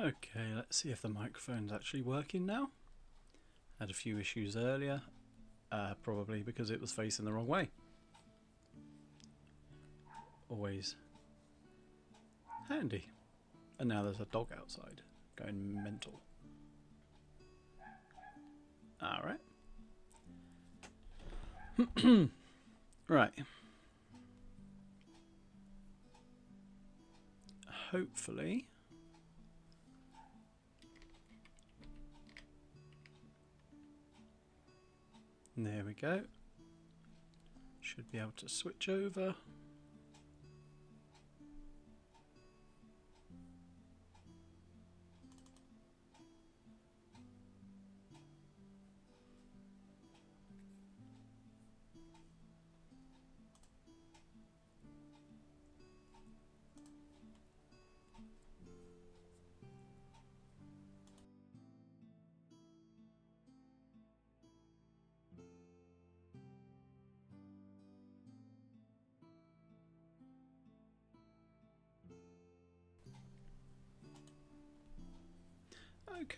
Okay, let's see if the microphone's actually working now. Had a few issues earlier, probably because it was facing the wrong way. Always handy. And now there's a dog outside going mental. Alright. Right. Hopefully there we go. Should be able to switch over.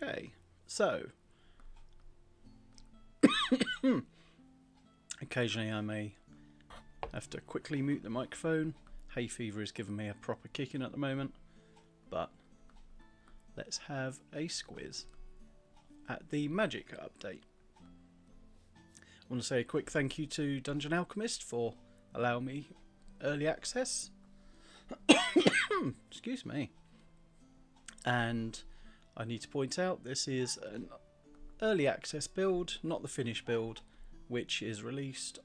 Okay, so occasionally I may have to quickly mute the microphone. Hay fever is giving me a proper kicking at the moment, but let's have a squiz at the magic update. I want to say a quick thank you to Dungeon Alchemist for allowing me early access. Excuse me. And I need to point out this is an early access build, not the finished build, which is released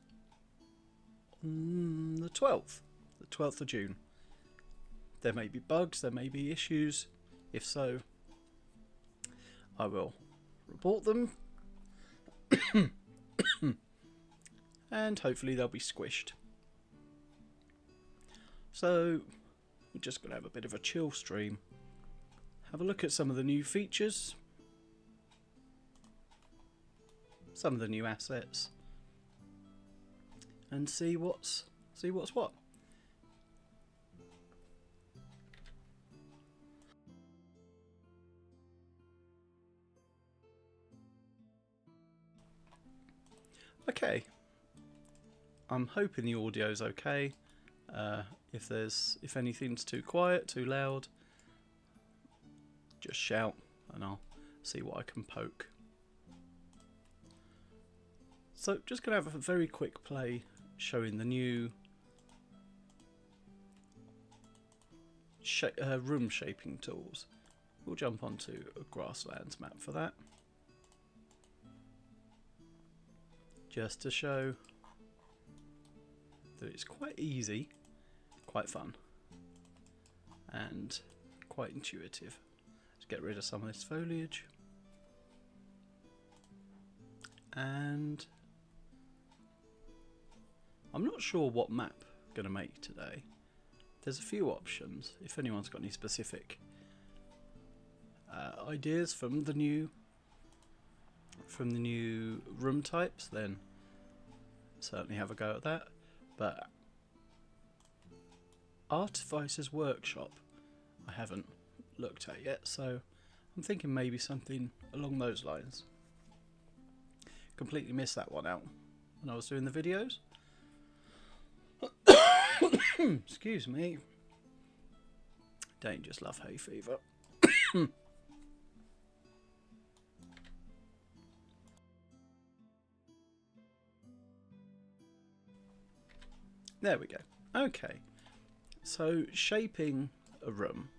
on the 12th of June. There may be bugs, there may be issues. If so, I will report them and hopefully they'll be squished. So we're just going to have a bit of a chill stream. Have a look at some of the new features, some of the new assets, and see what's what. Okay, I'm hoping the audio's okay. If anything's too quiet, too loud, just shout and I'll see what I can poke. So just going to have a very quick play showing the new room shaping tools. We'll jump onto a grasslands map for that, just to show that it's quite easy, quite fun, and quite intuitive. Get rid of some of this foliage, and I'm not sure what map I'm going to make today. There's a few options. If anyone's got any specific ideas from the new room types, then certainly have a go at that. But Artificer's Workshop I haven't looked at yet, so I'm thinking maybe something along those lines. Completely missed that one out when I was doing the videos. Excuse me. Don't just love hay fever. There we go. Okay, so shaping a room,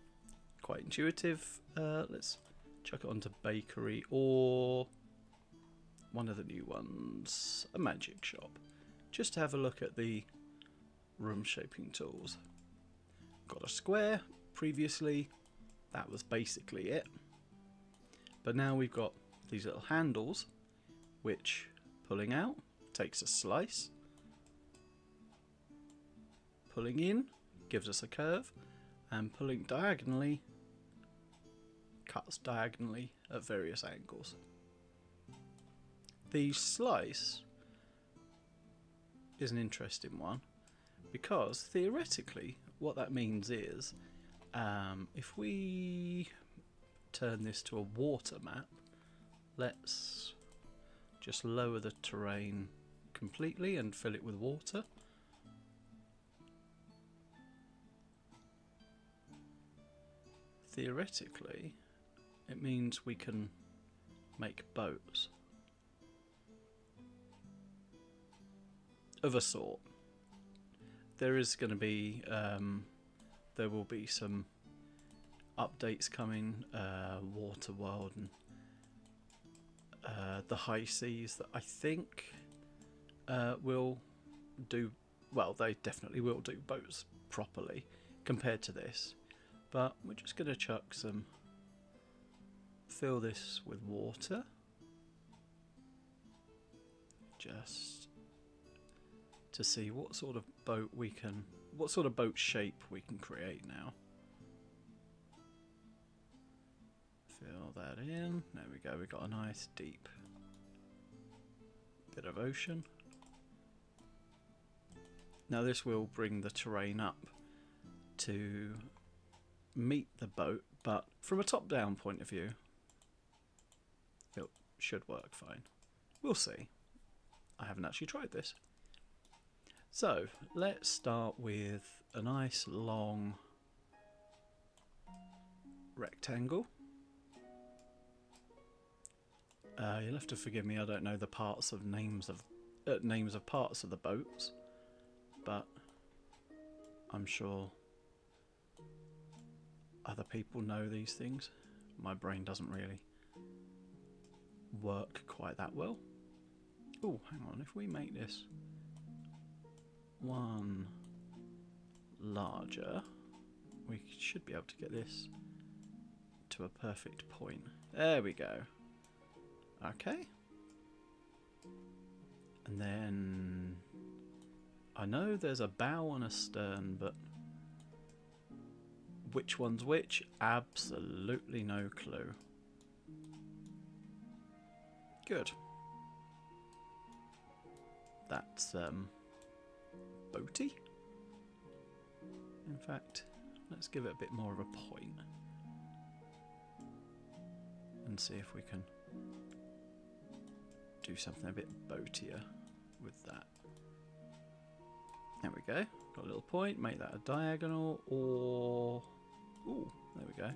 quite intuitive. Let's chuck it onto bakery or one of the new ones, a magic shop, just to have a look at the room shaping tools. Got a square previously, that was basically it, but now we've got these little handles which, pulling out, takes a slice, pulling in gives us a curve, and pulling diagonally cuts diagonally at various angles. The slice is an interesting one because theoretically what that means is if we turn this to a water map, let's just lower the terrain completely and fill it with water. Theoretically, it means we can make boats of a sort. There is going to be, there will be some updates coming, Water World and the High Seas that I think will do, well, they definitely will do boats properly compared to this. But we're just going to chuck some, fill this with water, just to see what sort of boat we can, what sort of boat shape we can create now. Fill that in, there we go, we got a nice deep bit of ocean. Now this will bring the terrain up to meet the boat, but from a top-down point of view it should work fine. We'll see. I haven't actually tried this. So let's start with a nice long rectangle. You'll have to forgive me, I don't know the parts of names of parts of the boats, but I'm sure other people know these things. My brain doesn't really work quite that well. Oh, hang on, if we make this one larger, we should be able to get this to a perfect point. There we go. Okay. And then I know there's a bow and a stern, but which one's which? Absolutely no clue. Good. That's boaty. In fact, let's give it a bit more of a point and see if we can do something a bit boatier with that. There we go. Got a little point. Make that a diagonal, or ooh, there we go.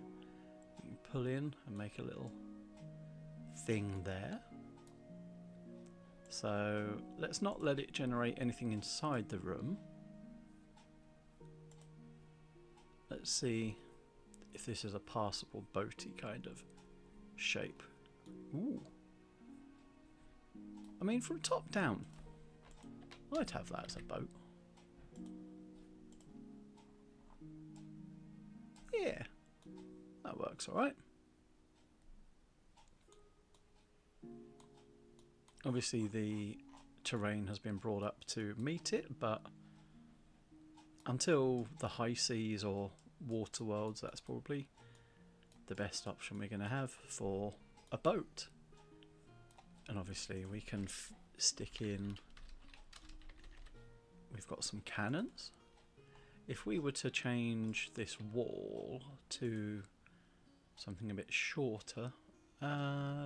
We can pull in and make a little thing there. So let's not let it generate anything inside the room. Let's see if this is a passable boaty kind of shape. Ooh. I mean, from top down, I'd have that as a boat. Yeah, that works alright. Obviously the terrain has been brought up to meet it, but until the high seas or water worlds, that's probably the best option we're going to have for a boat. And obviously we can stick in, we've got some cannons. If we were to change this wall to something a bit shorter,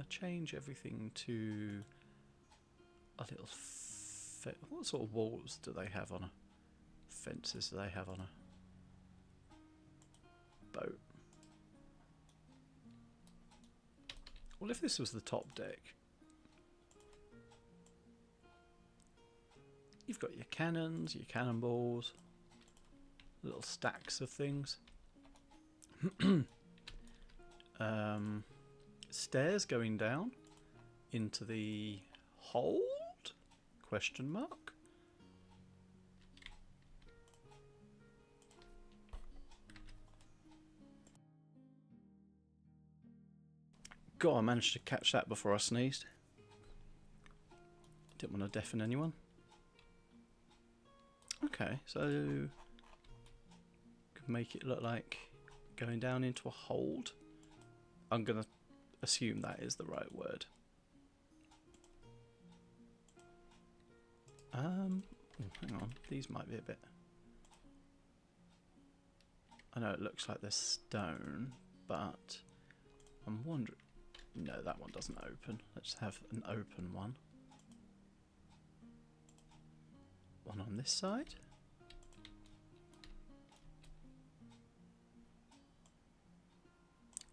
change everything to a little what sort of walls do they have on a fences do they have on a boat? Well, if this was the top deck, you've got your cannons, your cannonballs, little stacks of things. Stairs going down into the hold? Question mark. God, I managed to catch that before I sneezed. Didn't want to deafen anyone. Okay, so can make it look like going down into a hold. I'm gonna assume that is the right word. Hang on, these might be a bit. I know it looks like they're stone, but I'm wondering... No, that one doesn't open. Let's have an open one. One on this side.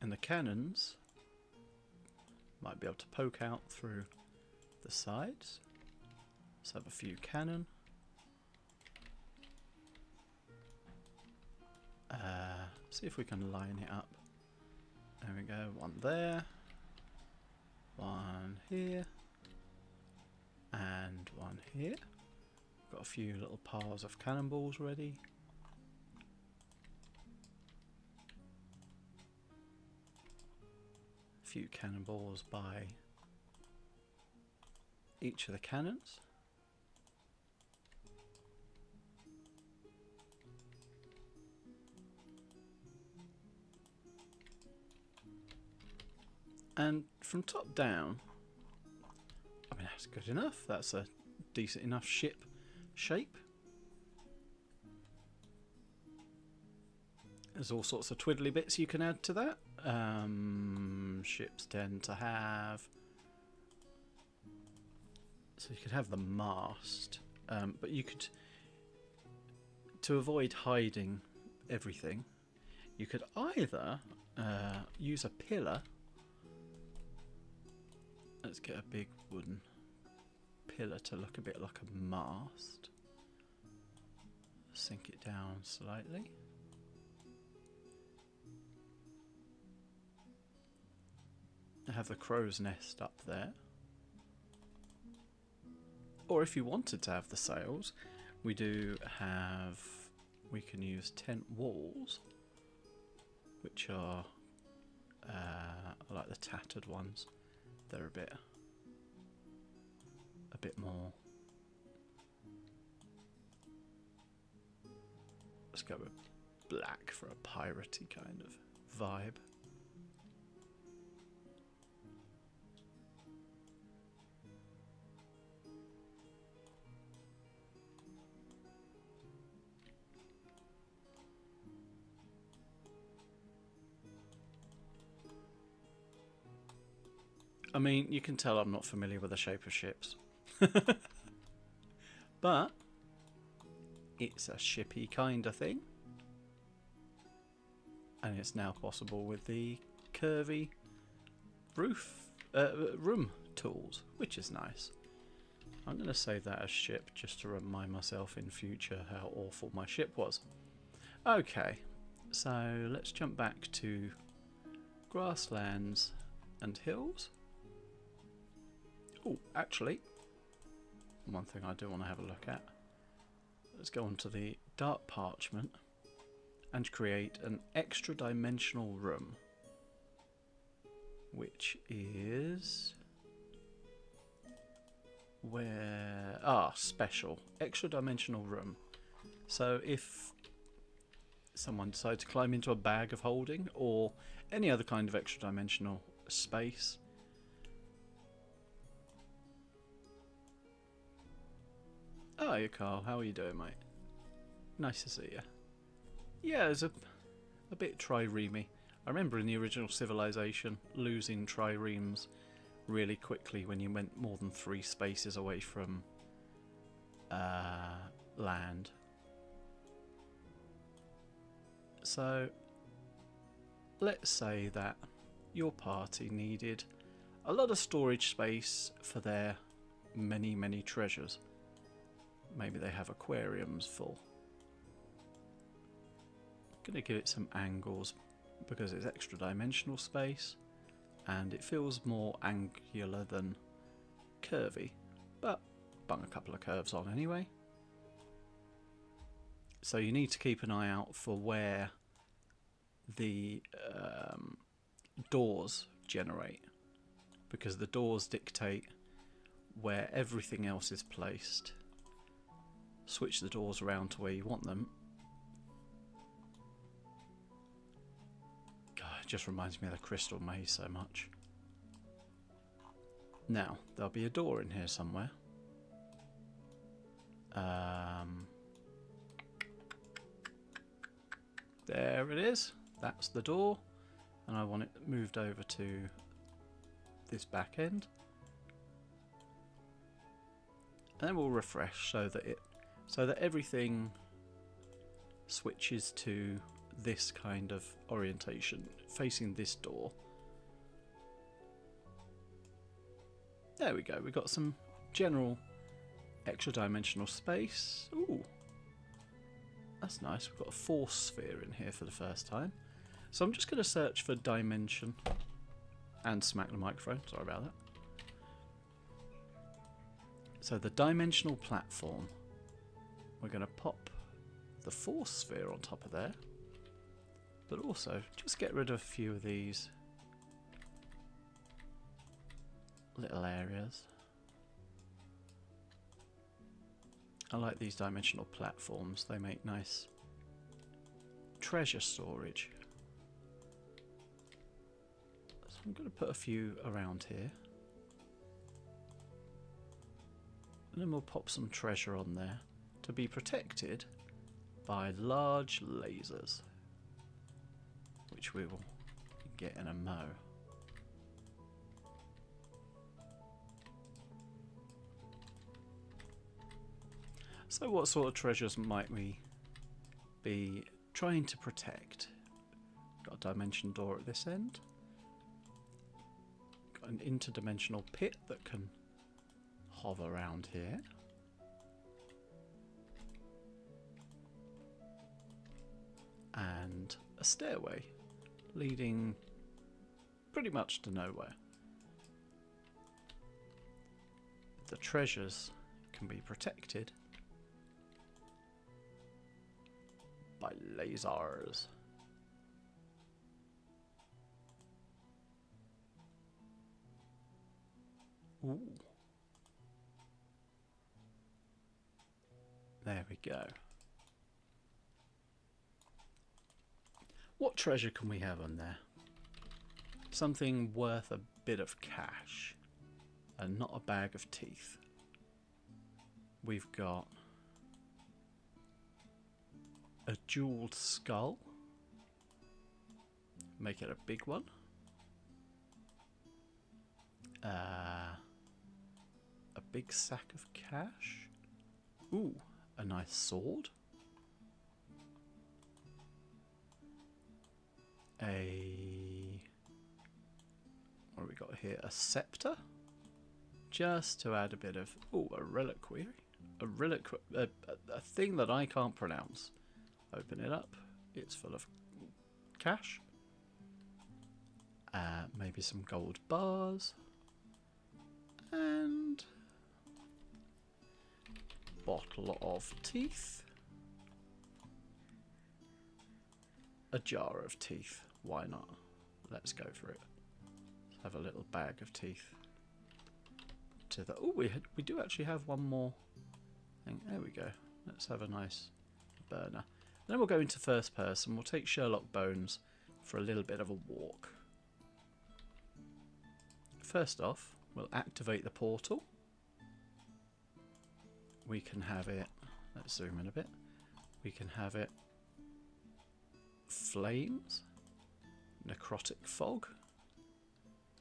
And the cannons might be able to poke out through the sides. Let's have a few cannon. See if we can line it up. There we go, one there, one here, and one here. Got a few little piles of cannonballs ready. A few cannonballs by each of the cannons. And from top down, I mean, that's good enough. That's a decent enough ship shape. There's all sorts of twiddly bits you can add to that. Ships tend to have... So you could have the mast, but you could... To avoid hiding everything, you could either use a pillar. Let's get a big wooden pillar to look a bit like a mast. Sink it down slightly. Have the crow's nest up there. Or if you wanted to have the sails, we can use tent walls, which are I like the tattered ones. They're a bit more. Let's go with black for a piratey kind of vibe. I mean, you can tell I'm not familiar with the shape of ships. But it's a shippy kind of thing. And it's now possible with the curvy room tools, which is nice. I'm going to save that as ship just to remind myself in future how awful my ship was. Okay, so let's jump back to grasslands and hills. Oh, actually, one thing I do want to have a look at. Let's go on to the dark parchment and create an extra dimensional room, which is where special extra dimensional room. So if someone decided to climb into a bag of holding or any other kind of extra dimensional space, hiya Carl, how are you doing, mate? Nice to see you. Yeah, it's a bit trireme-y. I remember in the original Civilization losing triremes really quickly when you went more than 3 spaces away from land. So let's say that your party needed a lot of storage space for their many, many treasures. Maybe they have aquariums full. Gonna give it some angles because it's extra dimensional space and it feels more angular than curvy, but bung a couple of curves on anyway. So you need to keep an eye out for where the doors generate, because the doors dictate where everything else is placed. Switch the doors around to where you want them. God, it just reminds me of the Crystal Maze so much. Now, there'll be a door in here somewhere. There it is. That's the door. and I want it moved over to this back end. And then we'll refresh so that everything switches to this kind of orientation, facing this door. There we go. We've got some general extra dimensional space. Ooh, that's nice. We've got a force sphere in here for the first time. So I'm just going to search for dimension and smack the microphone. Sorry about that. So the dimensional platform, we're going to pop the force sphere on top of there, but also just get rid of a few of these little areas. I like these dimensional platforms, they make nice treasure storage. So I'm going to put a few around here. And then we'll pop some treasure on there to be protected by large lasers, which we will get in a mo. So what sort of treasures might we be trying to protect? Got a dimension door at this end. Got an interdimensional pit that can hover around here. And a stairway leading pretty much to nowhere. The treasures can be protected by lasers. Ooh. There we go. What treasure can we have on there? Something worth a bit of cash and not a bag of teeth. We've got a jeweled skull. Make it a big one. A big sack of cash. Ooh, a nice sword. What have we got here? A scepter. Just to add a bit of... Ooh, a reliquary. A thing that I can't pronounce. Open it up. It's full of cash. Maybe some gold bars. And... bottle of teeth. A jar of teeth. Why not? Let's go for it. Let's have a little bag of teeth. Oh, we do actually have one more thing. There we go. Let's have a nice burner. Then we'll go into first person. We'll take Sherlock Bones for a little bit of a walk. First off, we'll activate the portal. We can have it... Let's zoom in a bit. We can have it... flames. Necrotic fog.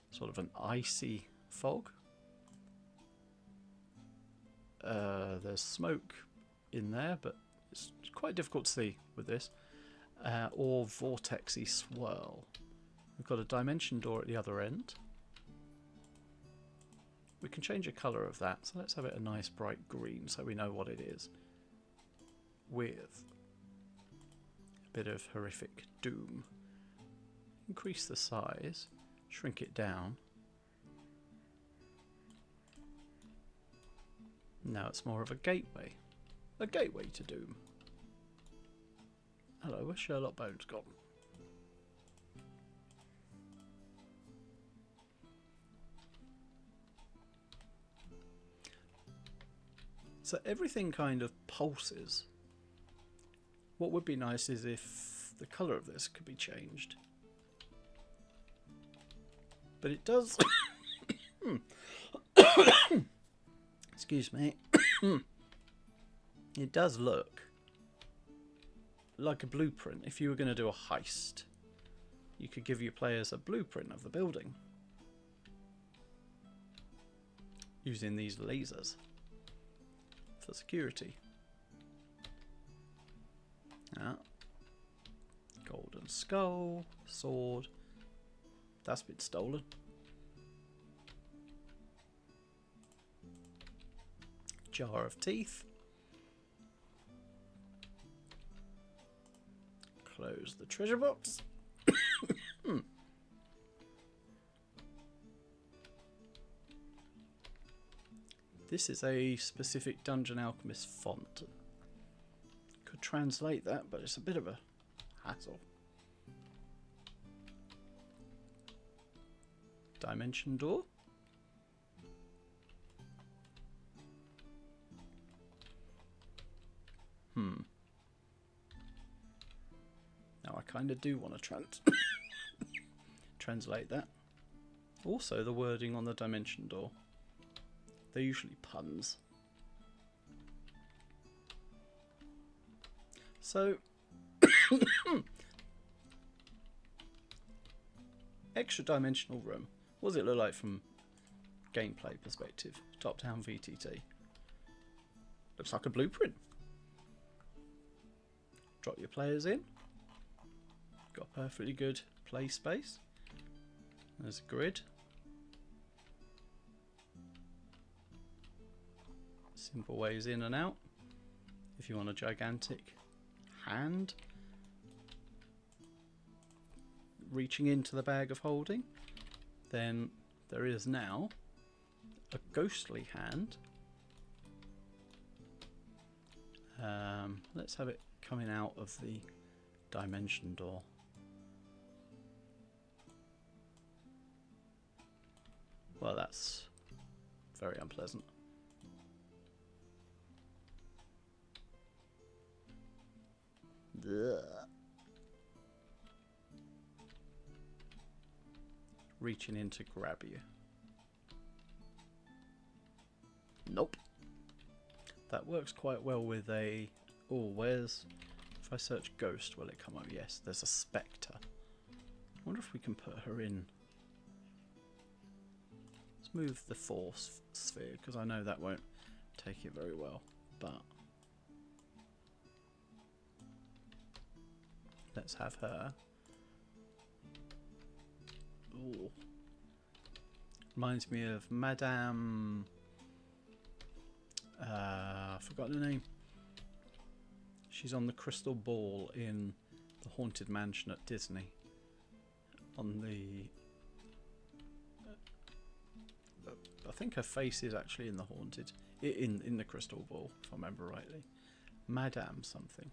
Sort of an icy fog. There's smoke in there, but it's quite difficult to see with this. Or vortexy swirl. We've got a dimension door at the other end. We can change the colour of that, so let's have it a nice bright green so we know what it is. With a bit of horrific doom. Increase the size, shrink it down. Now it's more of a gateway. A gateway to doom. Hello, where's Sherlock Bones gone? So everything kind of pulses. What would be nice is if the colour of this could be changed. But it does... Excuse me. It does look like a blueprint. If you were going to do a heist, you could give your players a blueprint of the building using these lasers for security. Golden skull, sword. That's been stolen. Jar of teeth. Close the treasure box. This is a specific Dungeon Alchemist font. Could translate that, but it's a bit of a hassle. Dimension door. Now I kind of do want to translate that. Also, the wording on the dimension door. They're usually puns. So, extra dimensional room. What does it look like from gameplay perspective? Top-down VTT. Looks like a blueprint. Drop your players in. Got perfectly good play space. There's a grid. Simple ways in and out. If you want a gigantic hand reaching into the bag of holding, then there is now a ghostly hand. Let's have it coming out of the dimension door. Well, that's very unpleasant. Ugh. Reaching in to grab you. Nope. That works quite well with a... Oh, where's... If I search ghost, will it come up? Yes, there's a spectre. I wonder if we can put her in. Let's move the force sphere, because I know that won't take it very well. But... let's have her. Ooh. Reminds me of Madame... I forgot her name. She's on the crystal ball in the Haunted Mansion at Disney. On the... I think her face is actually in the haunted... In the crystal ball, if I remember rightly. Madame something.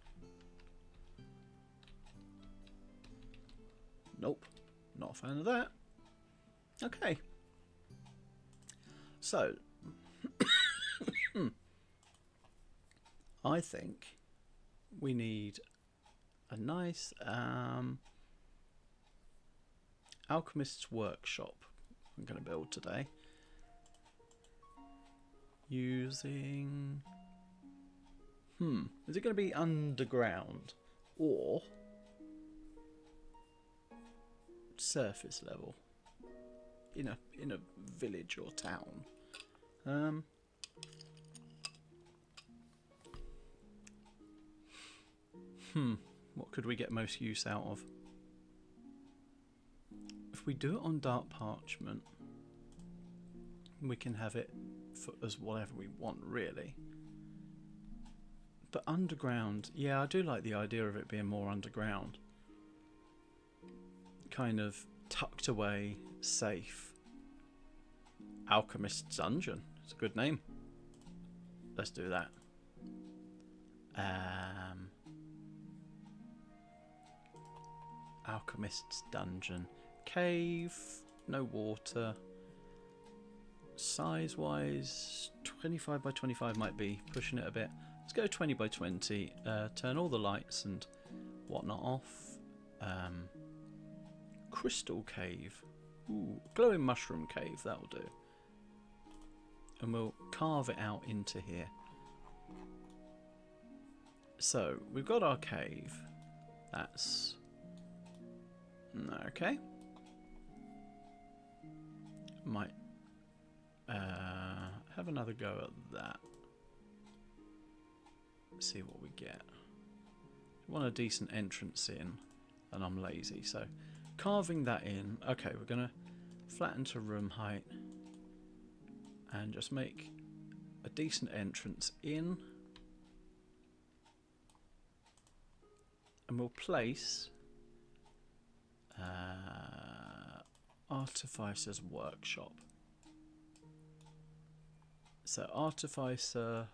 Nope. Not a fan of that. Okay. So... I think we need a nice alchemist's workshop I'm going to build today using is it going to be underground or surface level in a village or town? What could we get most use out of? If we do it on dark parchment, we can have it as whatever we want, really. But underground, yeah, I do like the idea of it being more underground. Kind of tucked away, safe. Alchemist's Dungeon. It's a good name. Let's do that. Alchemist's Dungeon. Cave, no water. Size wise, 25 by 25 might be pushing it a bit. Let's go 20 by 20. Turn all the lights and whatnot off. Crystal cave. Ooh, glowing mushroom cave, that'll do. And we'll carve it out into here. So, we've got our cave. That's... Okay. Might have another go at that. See what we get. I want a decent entrance in, and I'm lazy, so carving that in. Okay, we're gonna flatten to room height and just make a decent entrance in, and we'll place Artificer's Workshop. So Artificer.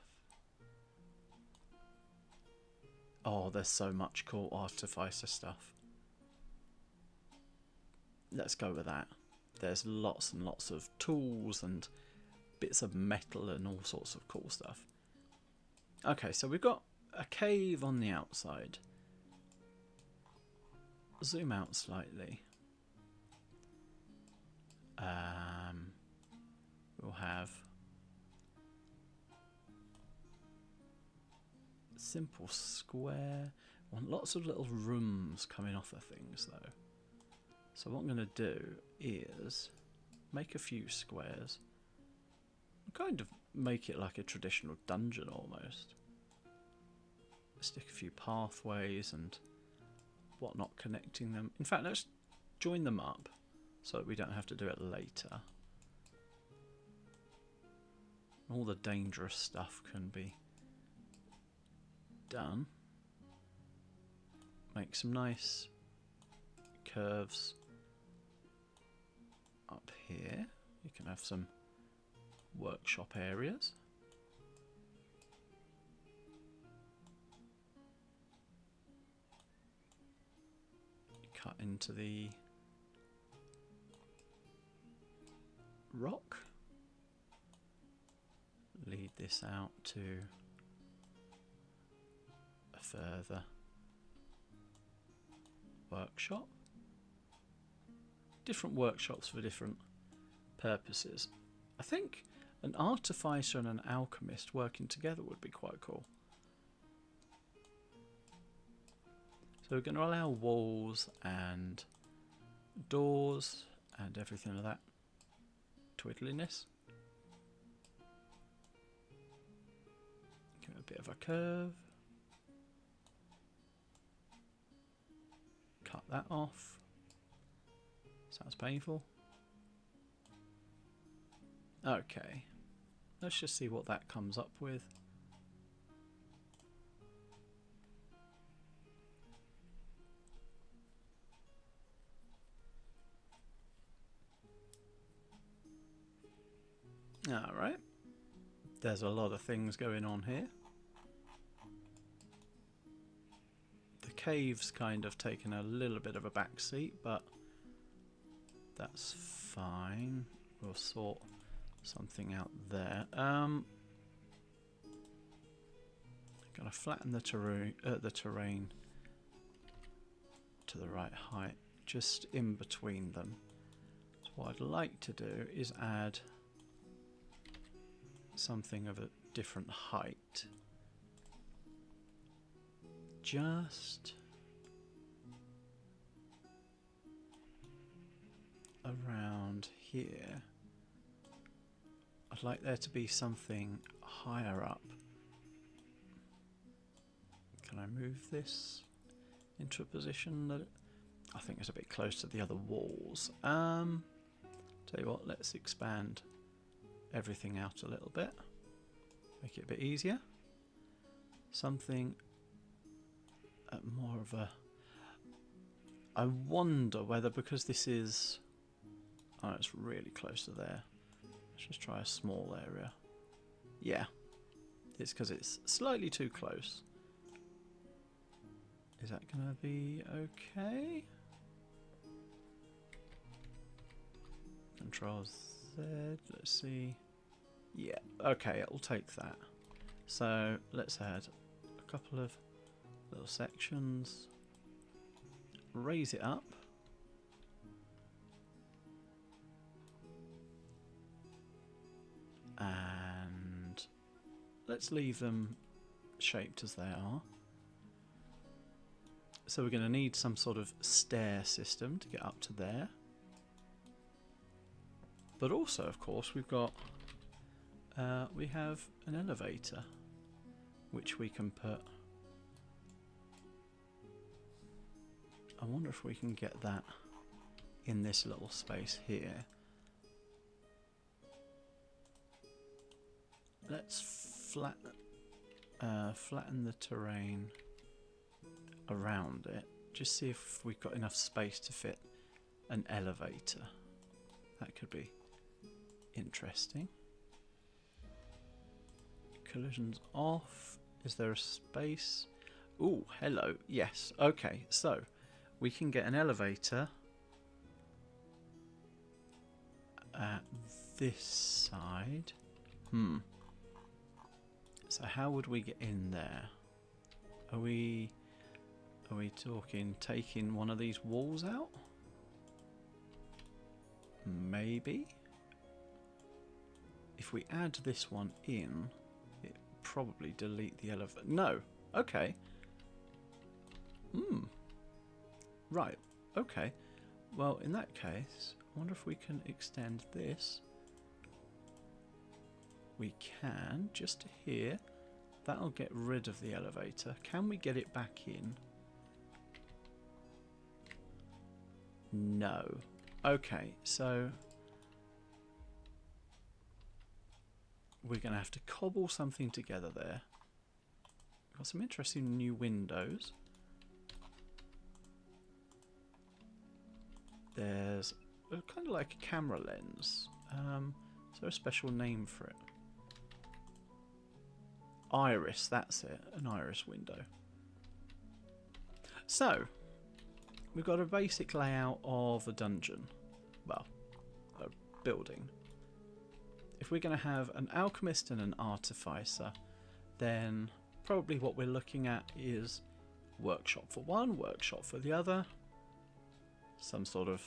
Oh, there's so much cool Artificer stuff. Let's go with that. There's lots and lots of tools and bits of metal and all sorts of cool stuff. Okay, so we've got a cave on the outside. Zoom out slightly. We'll have simple square. I want lots of little rooms coming off of things though. So what I'm going to do is make a few squares. Kind of make it like a traditional dungeon almost. Stick a few pathways and whatnot connecting them. In fact, let's join them up so that we don't have to do it later. All the dangerous stuff can be done. Make some nice curves up here. You can have some workshop areas. Cut into the rock. Lead this out to a further workshop. Different workshops for different purposes. I think an artificer and an alchemist working together would be quite cool. So we're going to allow walls and doors and everything like that twiddliness. Give it a bit of a curve. Cut that off. Sounds painful. Okay. Let's just see what that comes up with. Alright. There's a lot of things going on here. The cave's kind of taken a little bit of a back seat, but that's fine. We'll sort something out there. Gonna flatten the terrain to the right height, just in between them. So what I'd like to do is add something of a different height. Just around here. I'd like there to be something higher up. Can I move this into a position that I think is a bit close to the other walls? Tell you what, let's expand everything out a little bit. Make it a bit easier. Something more of a... I wonder whether, because this is... Oh, it's really close to there. Let's just try a small area. Yeah. It's because it's slightly too close. Is that going to be okay? Control Z. Let's see. Yeah. Okay, it'll take that. So let's add a couple of little sections. Raise it up. And let's leave them shaped as they are. So we're going to need some sort of stair system to get up to there. But also, of course, we've got we have an elevator which we can put. I wonder if we can get that in this little space here. Let's flatten the terrain around it. Just see if we've got enough space to fit an elevator. That could be interesting. Collisions off. Is there a space? Ooh, hello. Yes. Okay, so we can get an elevator at this side. So how would we get in there? Are we talking taking one of these walls out? Maybe. If we add this one in, it probably delete the elevator. No. Okay. Right. Okay. Well, in that case, I wonder if we can extend this. We can, just to here. That'll get rid of the elevator. Can we get it back in? No. Okay, so we're going to have to cobble something together there. Got some interesting new windows. There's kind of like a camera lens. Is there a special name for it? Iris, that's it. An iris window. So, we've got a basic layout of a dungeon. Well, a building. If we're going to have an alchemist and an artificer, then probably what we're looking at is workshop for one, workshop for the other. Some sort of,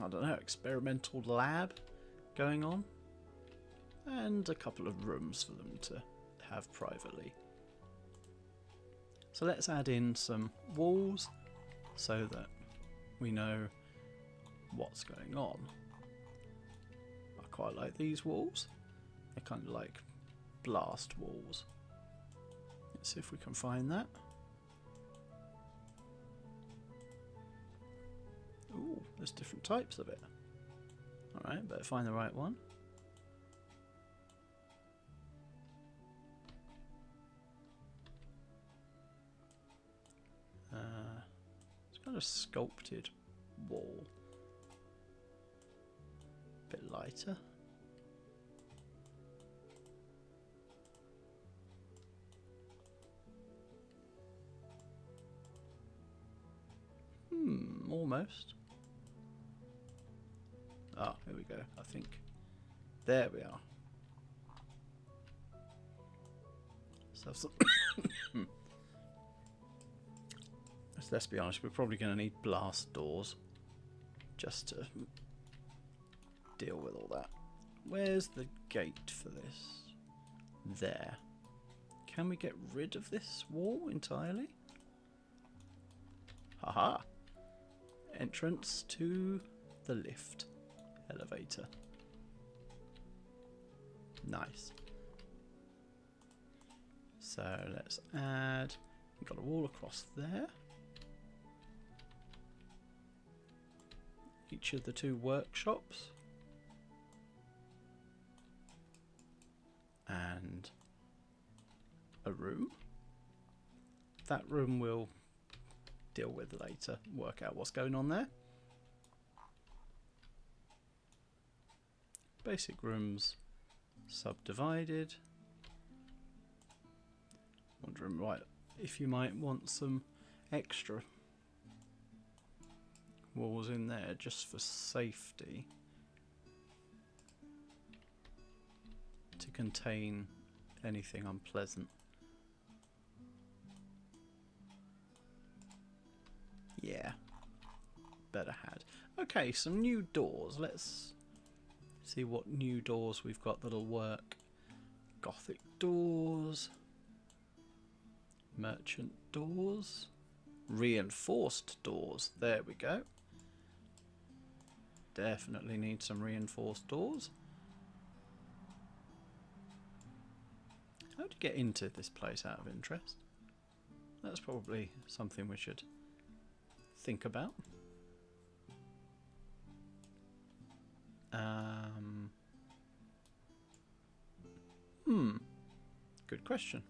I don't know, experimental lab going on. And a couple of rooms for them to have privately. So let's add in some walls so that we know what's going on. I quite like these walls. They're kind of like blast walls. Let's see if we can find that. Ooh, there's different types of it. Alright, better find the right one. It's kind of sculpted wall. A bit lighter. Almost. Ah, here we go, I think. There we are. So let's be honest, we're probably going to need blast doors just to deal with all that. Where's the gate for this? There. Can we get rid of this wall entirely? Haha! Entrance to the lift elevator. Nice. So let's add, we've got a wall across there. Each of the two workshops. And a room. That room we'll deal with later, work out what's going on there. Basic rooms subdivided. Wondering, right, if you might want some extra walls in there just for safety to contain anything unpleasant. Yeah, better had. Okay, some new doors. Let's see what new doors we've got that'll work. Gothic doors. Merchant doors. Reinforced doors. There we go. Definitely need some reinforced doors. How to get into this place out of interest? That's probably something we should think about. Good question.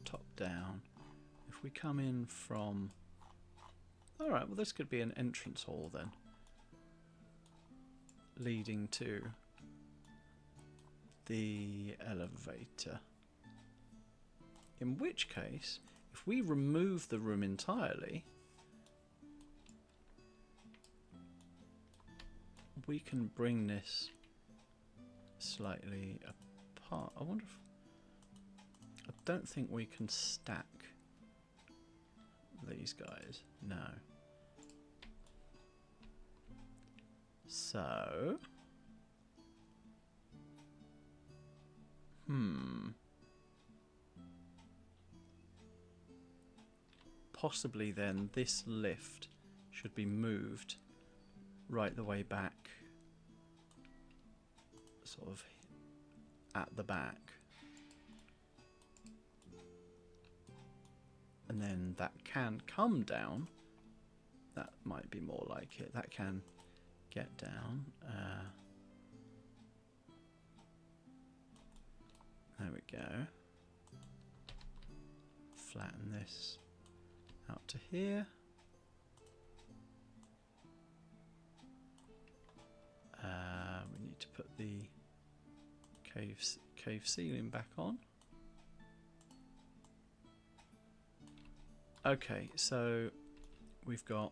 Top down. If we come in from... Alright, well this could be an entrance hall then. Leading to the elevator. In which case, if we remove the room entirely, we can bring this slightly apart. I wonder if... I don't think we can stack these guys. No. So... Possibly then this lift should be moved right the way back, sort of at the back, and then that can come down. That might be more like it. That can get down. There we go. Flatten this out to here. We need to put the cave ceiling back on. Okay, so we've got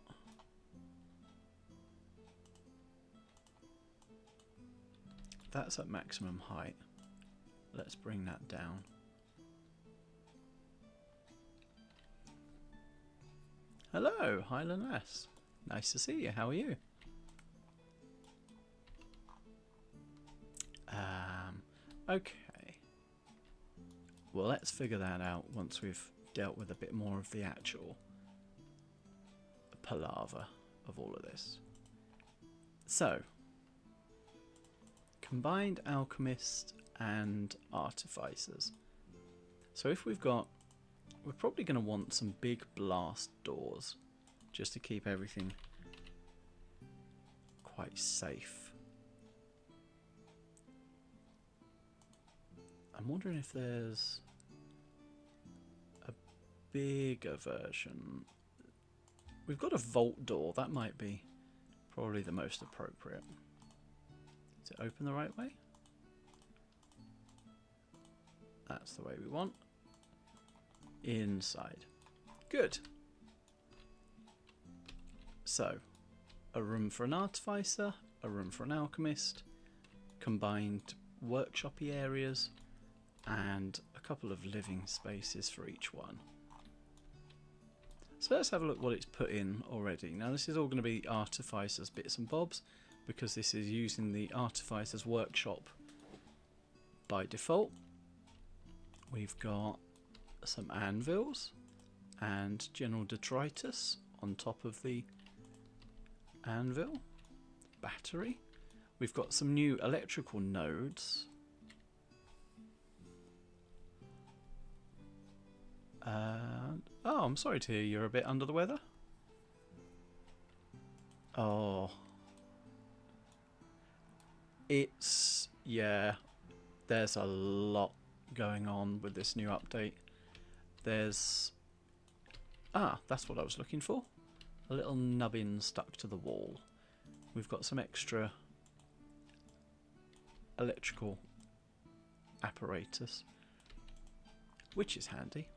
that's at maximum height. Let's bring that down. Hello, Highland Lass. Nice to see you. How are you? Okay. Well, let's figure that out once we've dealt with a bit more of the actual palaver of all of this. So, combined alchemist and artificers. So if we've got... We're probably going to want some big blast doors just to keep everything quite safe. I'm wondering if there's a bigger version. We've got a vault door. That might be probably the most appropriate. Does it open the right way? That's the way we want. Inside. Good. So, a room for an artificer, a room for an alchemist, combined workshopy areas, and a couple of living spaces for each one. So let's have a look what it's put in already. Now this is all going to be artificers bits and bobs, because this is using the artificers workshop by default. We've got some anvils and general detritus on top of the anvil. Battery. We've got some new electrical nodes. Oh, I'm sorry to hear you're a bit under the weather. Oh. It's... yeah. There's a lot going on with this new update. There's... ah, that's what I was looking for. A little nubbin stuck to the wall. We've got some extra electrical apparatus, which is handy,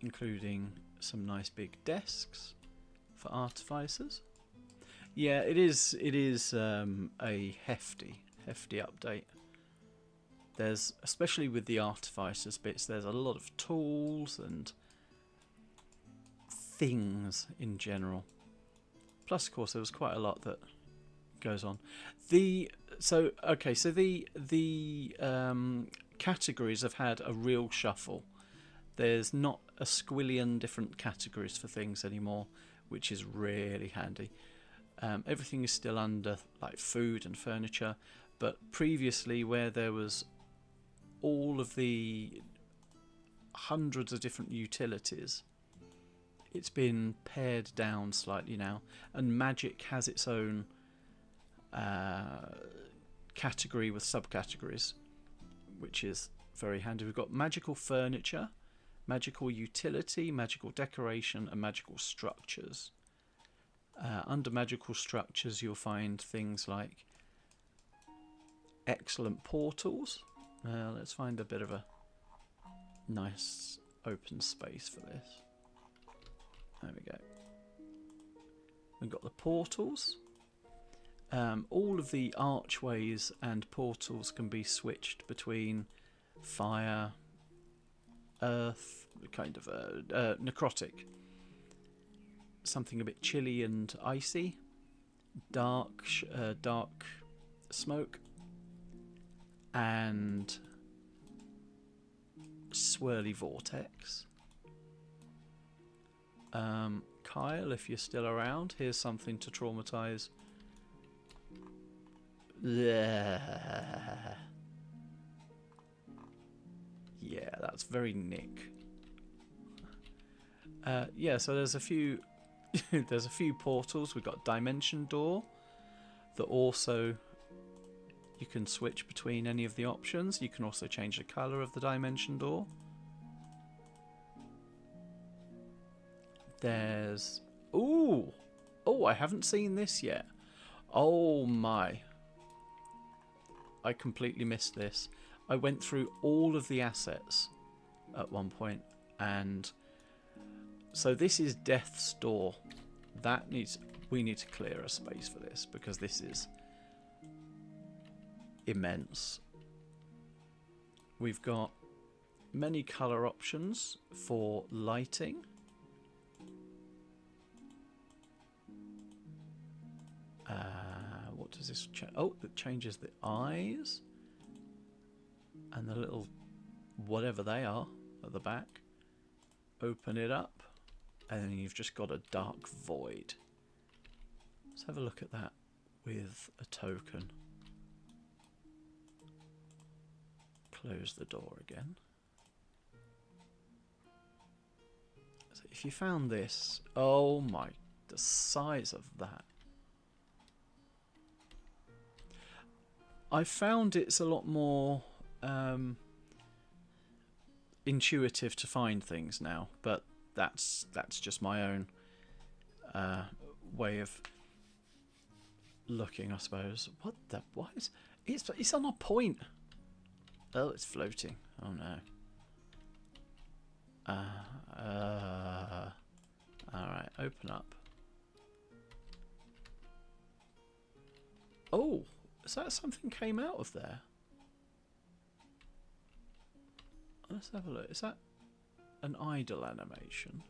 including some nice big desks for artificers. Yeah, it is a hefty update. There's, especially with the artificers bits, there's a lot of tools and things in general. Plus, of course, there was quite a lot that goes on. So the categories have had a real shuffle. There's not a squillion different categories for things anymore, which is really handy. Everything is still under like food and furniture, but previously where there was all of the hundreds of different utilities, it's been pared down slightly now, and magic has its own category with subcategories, which is very handy. We've got magical furniture, magical utility, magical decoration, and magical structures. Under magical structures you'll find things like excellent portals. Let's find a bit of a nice open space for this. There we go. We've got the portals. All of the archways and portals can be switched between fire, earth, kind of necrotic, something a bit chilly and icy, dark smoke, and swirly vortex. Kyle, if you're still around, here's something to traumatise. Yeah, that's very Nick. Yeah, so there's a few there's a few portals. We've got Dimension Door that also you can switch between any of the options. You can also change the colour of the Dimension Door. There's oh, I haven't seen this yet. Oh my, I completely missed this. I went through all of the assets at one point, and so this is Death's Door. We need to clear a space for this because this is immense. We've got many colour options for lighting. What does this change? Oh, it changes the eyes and the little whatever they are at the back. Open it up and then you've just got a dark void. Let's have a look at that with a token. Close the door again. So if you found this, oh my, the size of that. I found it's a lot more intuitive to find things now, but that's just my own way of looking, I suppose. What the? Why is it's on a point? Oh, it's floating. Oh no. Alright, open up. Oh, is that something came out of there? Let's have a look. Is that an idle animation?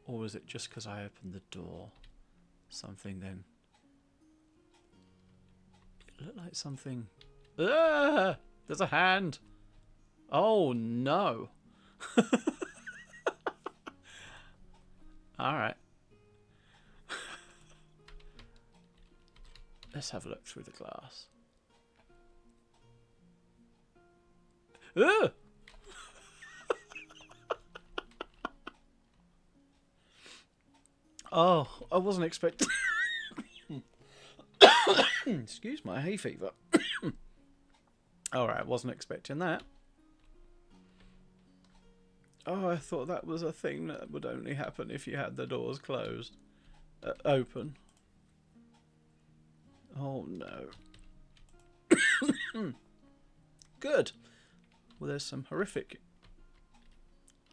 Or was it just because I opened the door? Something then. It looked like something. Ah! There's a hand. Oh no. Alright. Let's have a look through the glass. Ah! Oh, I wasn't expecting. Excuse my hay fever. Alright, wasn't expecting that. Oh, I thought that was a thing that would only happen if you had the doors closed. Open. Oh no. Good. Well, there's some horrific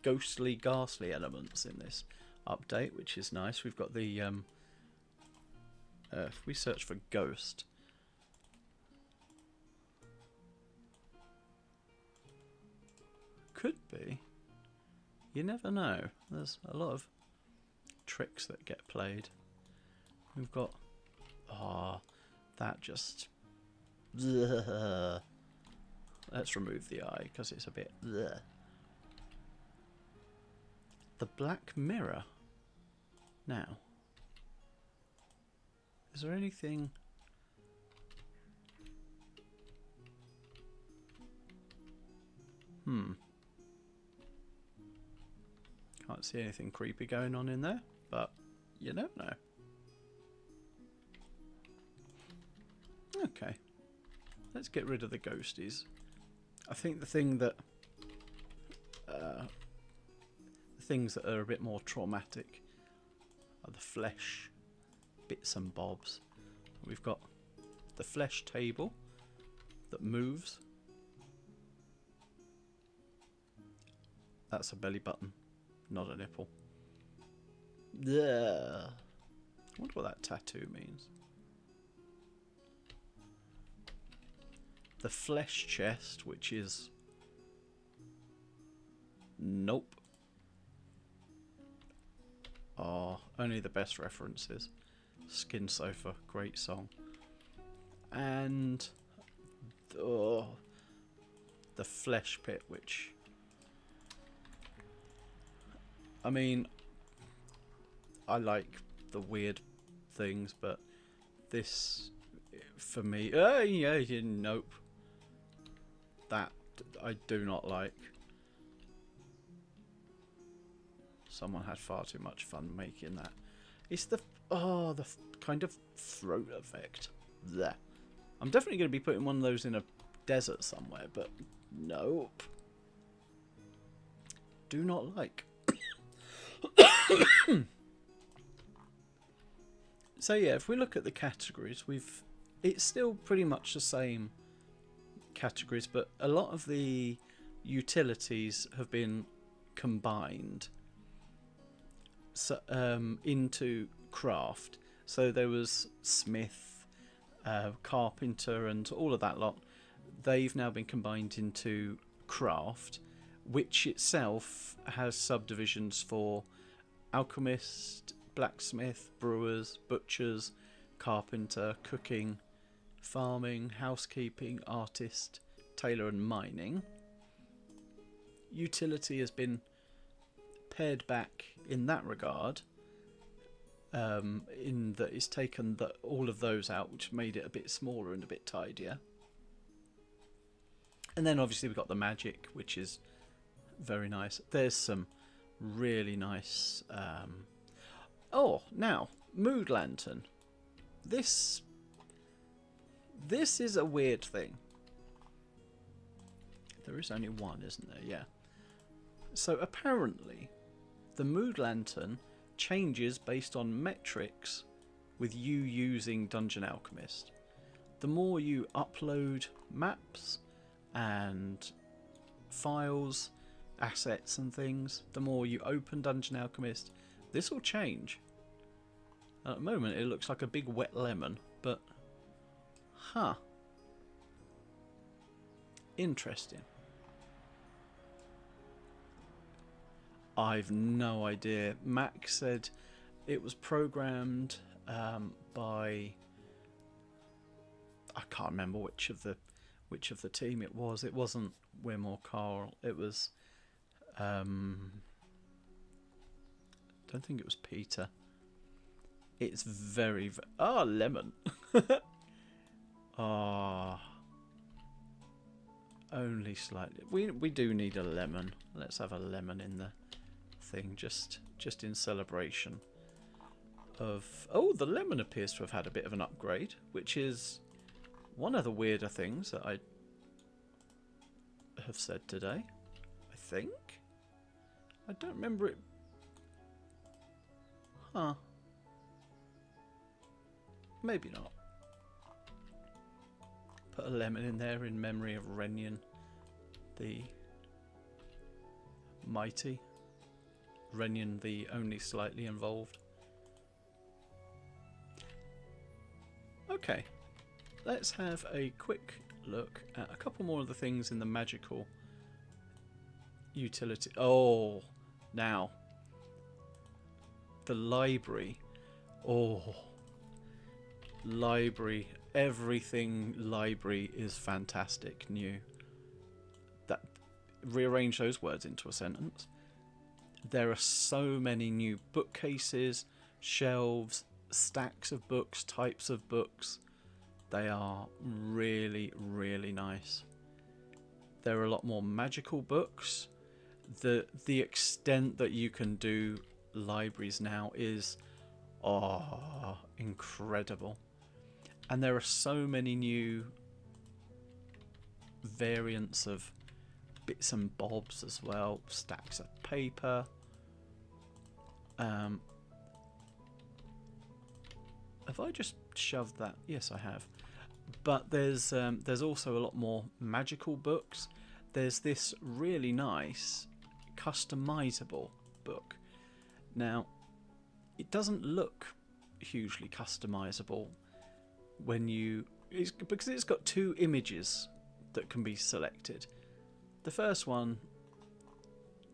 ghostly, ghastly elements in this update, which is nice. We've got the if we search for ghost, could be, you never know, there's a lot of tricks that get played. We've got That just... Let's remove the eye because it's a bit... The Black Mirror. Now, is there anything... Can't see anything creepy going on in there, but you don't know. Okay, let's get rid of the ghosties. I think the thing that things that are a bit more traumatic are the flesh bits and bobs. We've got the flesh table that moves. That's a belly button, not a nipple. Yeah. I wonder what that tattoo means. The flesh chest, which is... Nope. Oh, only the best references. Skin Sofa, great song. And... Oh, the flesh pit, which... I mean, I like the weird things, but this, for me, nope. That I do not like. Someone had far too much fun making that. It's the kind of throat effect. There. I'm definitely going to be putting one of those in a desert somewhere, but nope. Do not like. So yeah, if we look at the categories, it's still pretty much the same categories, but a lot of the utilities have been combined into craft. So there was smith, carpenter, and all of that lot. They've now been combined into craft, which itself has subdivisions for alchemist, blacksmith, brewers, butchers, carpenter, cooking, farming, housekeeping, artist, tailor and mining. Utility has been pared back in that regard, in that it's taken all of those out, which made it a bit smaller and a bit tidier. And then obviously we've got the magic, which is very nice. There's some really nice... now, Mood Lantern. This is a weird thing. There is only one, isn't there? Yeah. So apparently, the Mood Lantern changes based on metrics with you using Dungeon Alchemist. The more you upload maps and files, assets and things, the more you open Dungeon Alchemist, this will change. At the moment it looks like a big wet lemon, but interesting. I've no idea. Max said it was programmed by, I can't remember which of the team it was. It wasn't Wim or Carl. It was don't think it was Peter. It's very lemon. Only slightly. We do need a lemon. Let's have a lemon in the thing, just in celebration of... Oh, the lemon appears to have had a bit of an upgrade, which is one of the weirder things that I have said today, I think. I don't remember it. Maybe not. Put a lemon in there in memory of Renyan the Mighty. Renyan the only slightly involved. Okay, let's have a quick look at a couple more of the things in the magical utility. Oh, now the library. Oh, library everything library is fantastic new. That rearrange those words into a sentence. There are so many new bookcases, shelves, stacks of books, types of books. They are really, really nice. There are a lot more magical books. The extent that you can do libraries now is incredible. And there are so many new variants of bits and bobs as well. Stacks of paper. Have I just shoved that? Yes, I have. But there's also a lot more magical books. There's this really nice customizable book. Now, it doesn't look hugely customizable because it's got two images that can be selected. The first one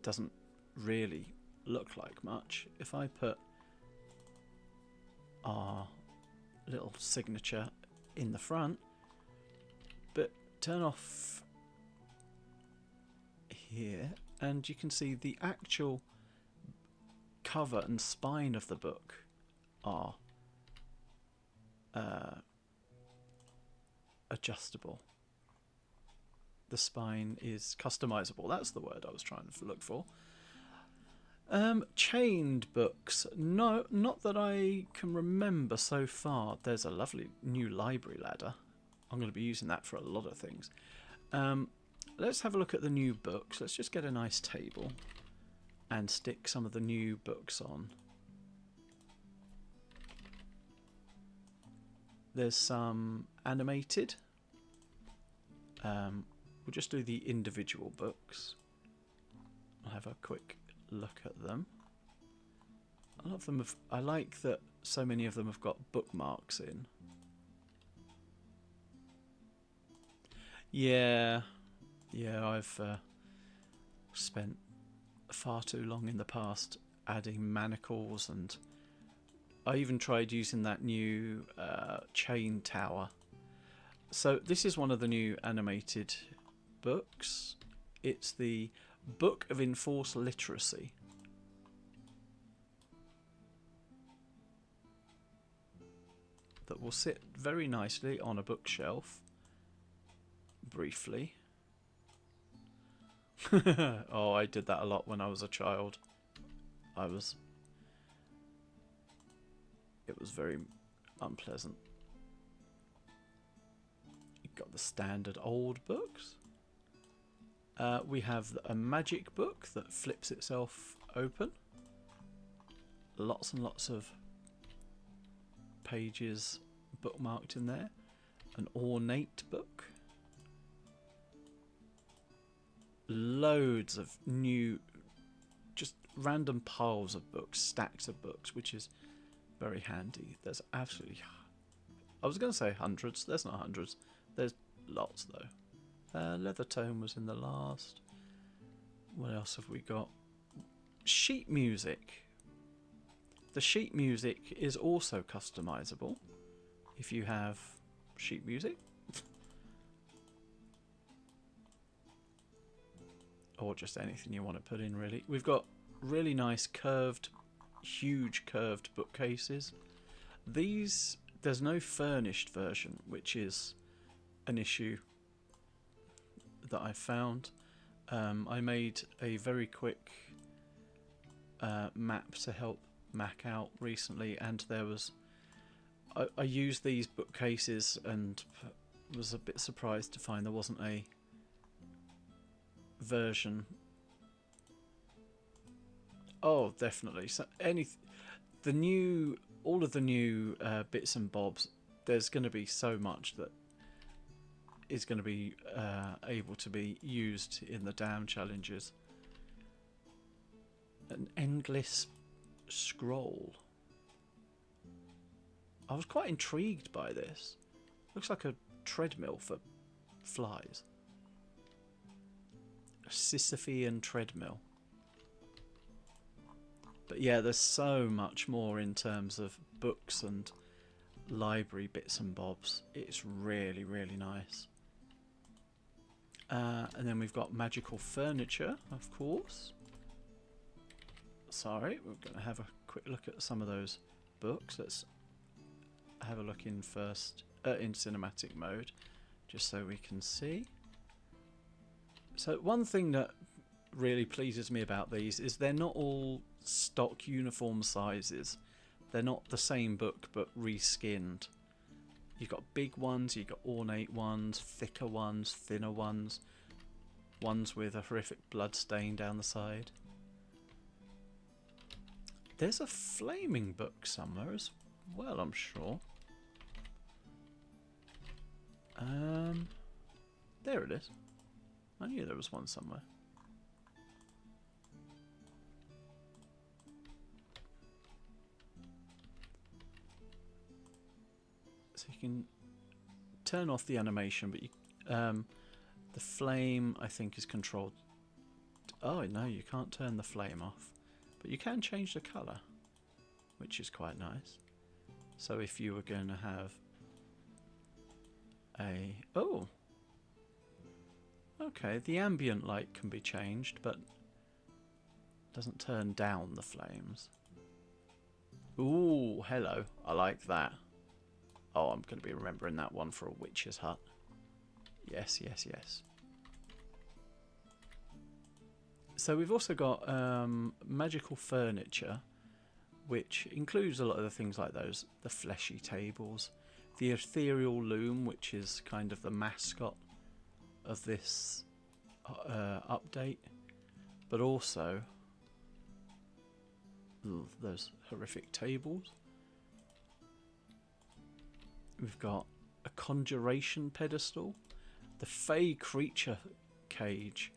doesn't really look like much. If I put our little signature in the front, but turn off here, and you can see the actual cover and spine of the book are adjustable. The spine is customizable. That's the word I was trying to look for. Chained books. No, not that I can remember so far. There's a lovely new library ladder. I'm going to be using that for a lot of things. Let's have a look at the new books. Let's just get a nice table and stick some of the new books on. There's some animated. We'll just do the individual books. I'll have a quick look at them. A lot of them I like that so many of them have got bookmarks in. Yeah, I've spent far too long in the past adding manacles, and I even tried using that new chain tower. So this is one of the new animated books. It's the Book of Enforced Literacy. That will sit very nicely on a bookshelf. Briefly. Oh, I did that a lot when I was a child. It was very unpleasant. You've got the standard old books. We have a magic book that flips itself open. Lots and lots of pages bookmarked in there. An ornate book. Loads of new, just random piles of books, stacks of books, which is very handy. There's absolutely, I was going to say hundreds. There's not hundreds. There's lots though. Leather tone was in the last. What else have we got? Sheet music. The sheet music is also customizable if you have sheet music. Or just anything you want to put in, really. We've got really nice curved, huge curved bookcases. These, there's no furnished version, which is an issue that I found. I made a very quick map to help Mac out recently, and there was I used these bookcases and was a bit surprised to find there wasn't a version. Oh, definitely. So all of the new bits and bobs, there's going to be so much that is going to be able to be used in the dam challenges. An endless scroll. I was quite intrigued by this. Looks like a treadmill for flies. A Sisyphean treadmill. But yeah, there's so much more in terms of books and library bits and bobs. It's really, really nice. And then we've got magical furniture, of course. Sorry, we're going to have a quick look at some of those books. Let's have a look in first, in cinematic mode, just so we can see. So one thing that really pleases me about these is they're not all stock uniform sizes. They're not the same book but reskinned. You've got big ones, you've got ornate ones, thicker ones, thinner ones, ones with a horrific blood stain down the side. There's a flaming book somewhere as well, I'm sure. There it is. I knew there was one somewhere. So you can turn off the animation, but you, the flame I think is controlled. Oh no, you can't turn the flame off, but you can change the colour, which is quite nice. So if you were going to have a okay, the ambient light can be changed, but doesn't turn down the flames. Ooh, hello, I like that. Oh, I'm going to be remembering that one for a witch's hut. Yes, yes, yes. So we've also got magical furniture, which includes a lot of the things like those, the fleshy tables, the ethereal loom, which is kind of the mascot of this update, but also those horrific tables. We've got a conjuration pedestal, the Fey creature cage.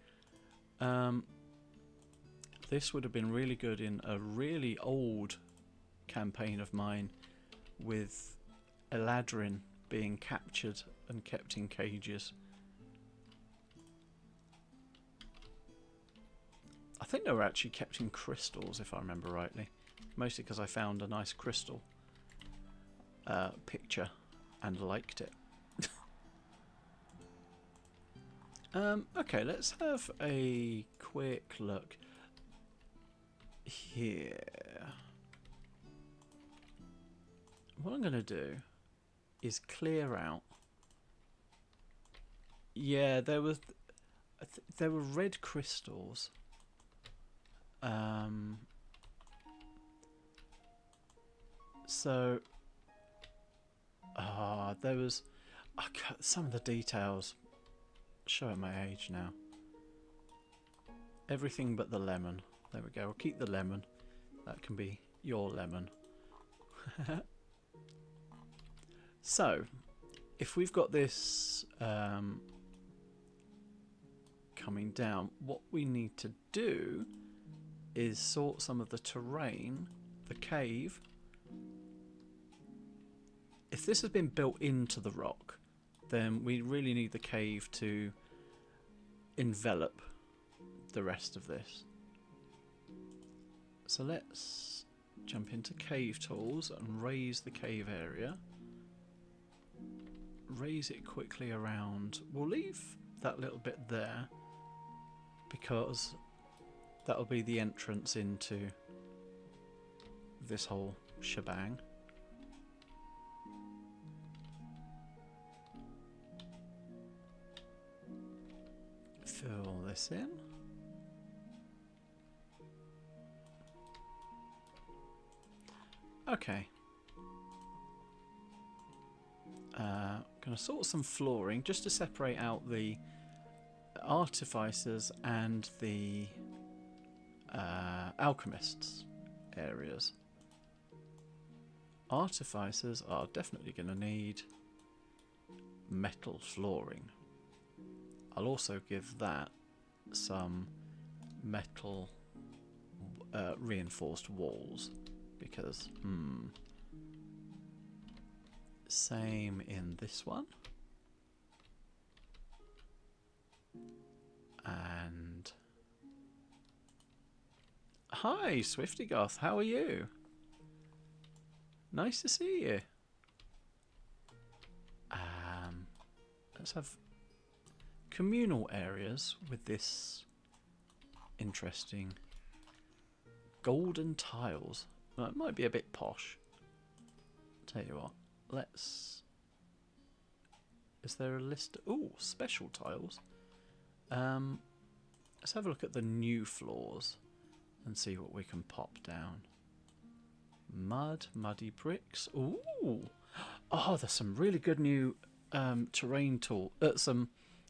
This would have been really good in a really old campaign of mine with Eladrin being captured and kept in cages. I think they were actually kept in crystals, if I remember rightly. Mostly because I found a nice crystal picture and liked it. Okay, let's have a quick look here. What I'm going to do is clear out. Yeah, there were red crystals. So there was some of the details showing my age now. Everything but the lemon. There we go. We'll keep the lemon. That can be your lemon. So, if we've got this coming down, what we need to do is sort some of the terrain, the cave. If this has been built into the rock, then we really need the cave to envelop the rest of this. So let's jump into cave tools and raise the cave area. Raise it quickly around. We'll leave that little bit there because that'll be the entrance into this whole shebang. Fill this in. Okay. Going to sort some flooring just to separate out the artificers and the alchemists areas. Artificers are definitely going to need metal flooring. I'll also give that some metal reinforced walls because same in this one. And hi Swiftygoth, how are you? Nice to see you. let's have communal areas with this interesting golden tiles. Well, it might be a bit posh. Tell you what, let's... Is there a list? Ooh, special tiles. Let's have a look at the new floors and see what we can pop down. Mud, muddy bricks. Ooh! Oh, there's some really good new terrain tool, some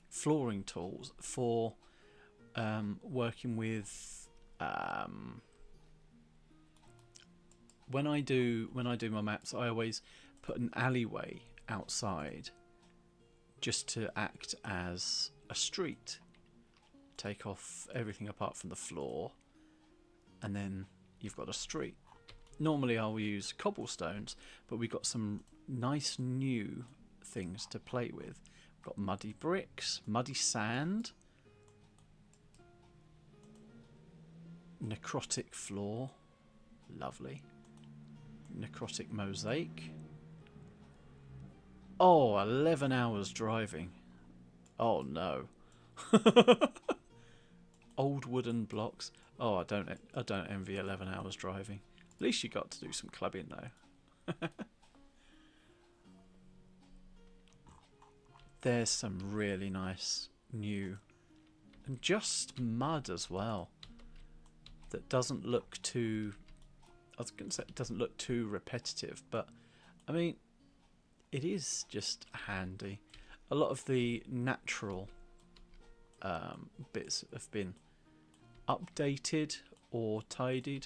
flooring tools for working with. When I do my maps, I always put an alleyway outside, just to act as a street. Take off everything apart from the floor, and then you've got a street. Normally I'll use cobblestones, but we've got some nice new things to play with. We've got muddy bricks, muddy sand, necrotic floor, lovely, necrotic mosaic. Oh, 11 hours driving. Oh no. Old wooden blocks. Oh, I don't envy 11 hours driving. At least you got to do some clubbing though. There's some really nice new, and just mud as well. That doesn't look too. I was going to say it doesn't look too repetitive, but I mean, it is just handy. A lot of the natural bits have been updated or tidied.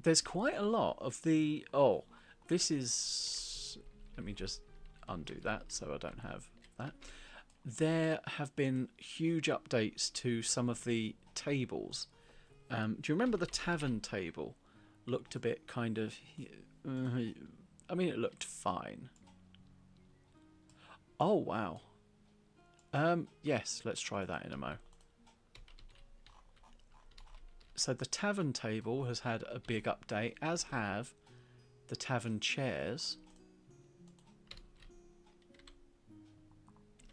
There's quite a lot of the... Oh, this is... Let me just undo that so I don't have that. There have been huge updates to some of the tables. Do you remember the tavern table? Looked a bit kind of... I mean, it looked fine. Oh, wow. Yes, let's try that in a mo. So the tavern table has had a big update, as have the tavern chairs.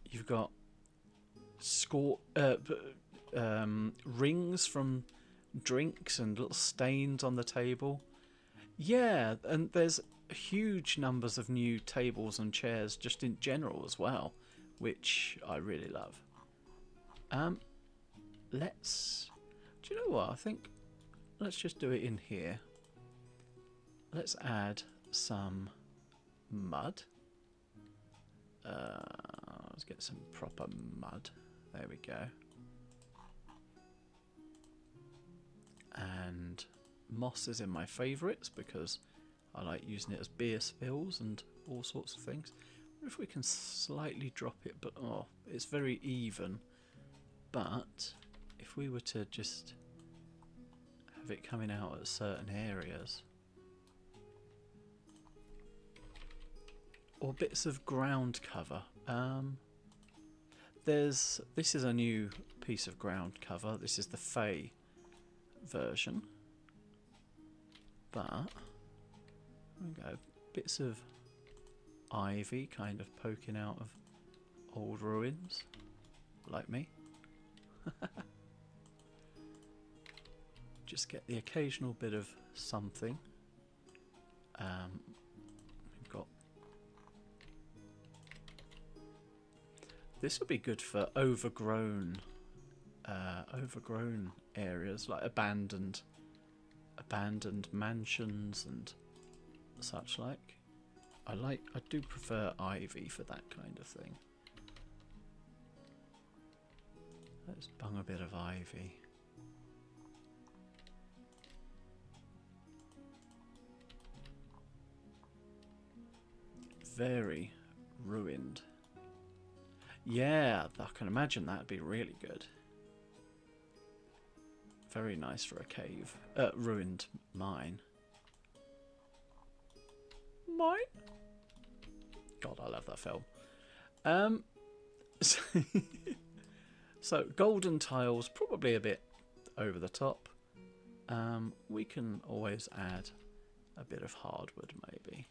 You've got rings from drinks and little stains on the table. Yeah, and there's huge numbers of new tables and chairs just in general as well, which I really love. Do you know what? I think let's just do it in here. Let's add some mud. Let's get some proper mud. There we go. And moss is in my favourites because I like using it as beer spills and all sorts of things. I wonder if we can slightly drop it, but oh, it's very even. But if we were to just have it coming out at certain areas, or bits of ground cover. This is a new piece of ground cover. This is the Fey version, but we go bits of ivy kind of poking out of old ruins, like me. Just get the occasional bit of something. We've got this would be good for overgrown areas, like abandoned mansions and such like. I do prefer ivy for that kind of thing. Let's bung a bit of ivy. Very ruined. Yeah, I can imagine that'd be really good. Very nice for a cave. Ruined mine. Mine? God, I love that film. So golden tiles, probably a bit over the top. We can always add a bit of hardwood, maybe.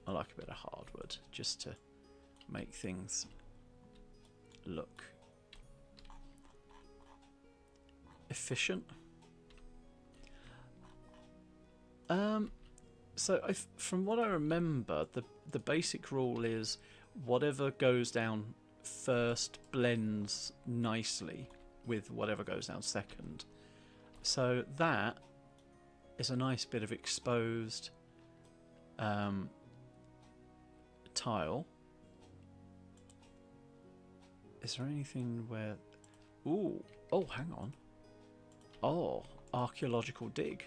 I like a bit of hardwood, just to make things look efficient. So from what I remember, the basic rule is whatever goes down first blends nicely with whatever goes down second. So that is a nice bit of exposed tile. Is there anything where... Ooh, oh, hang on. Oh, archaeological dig.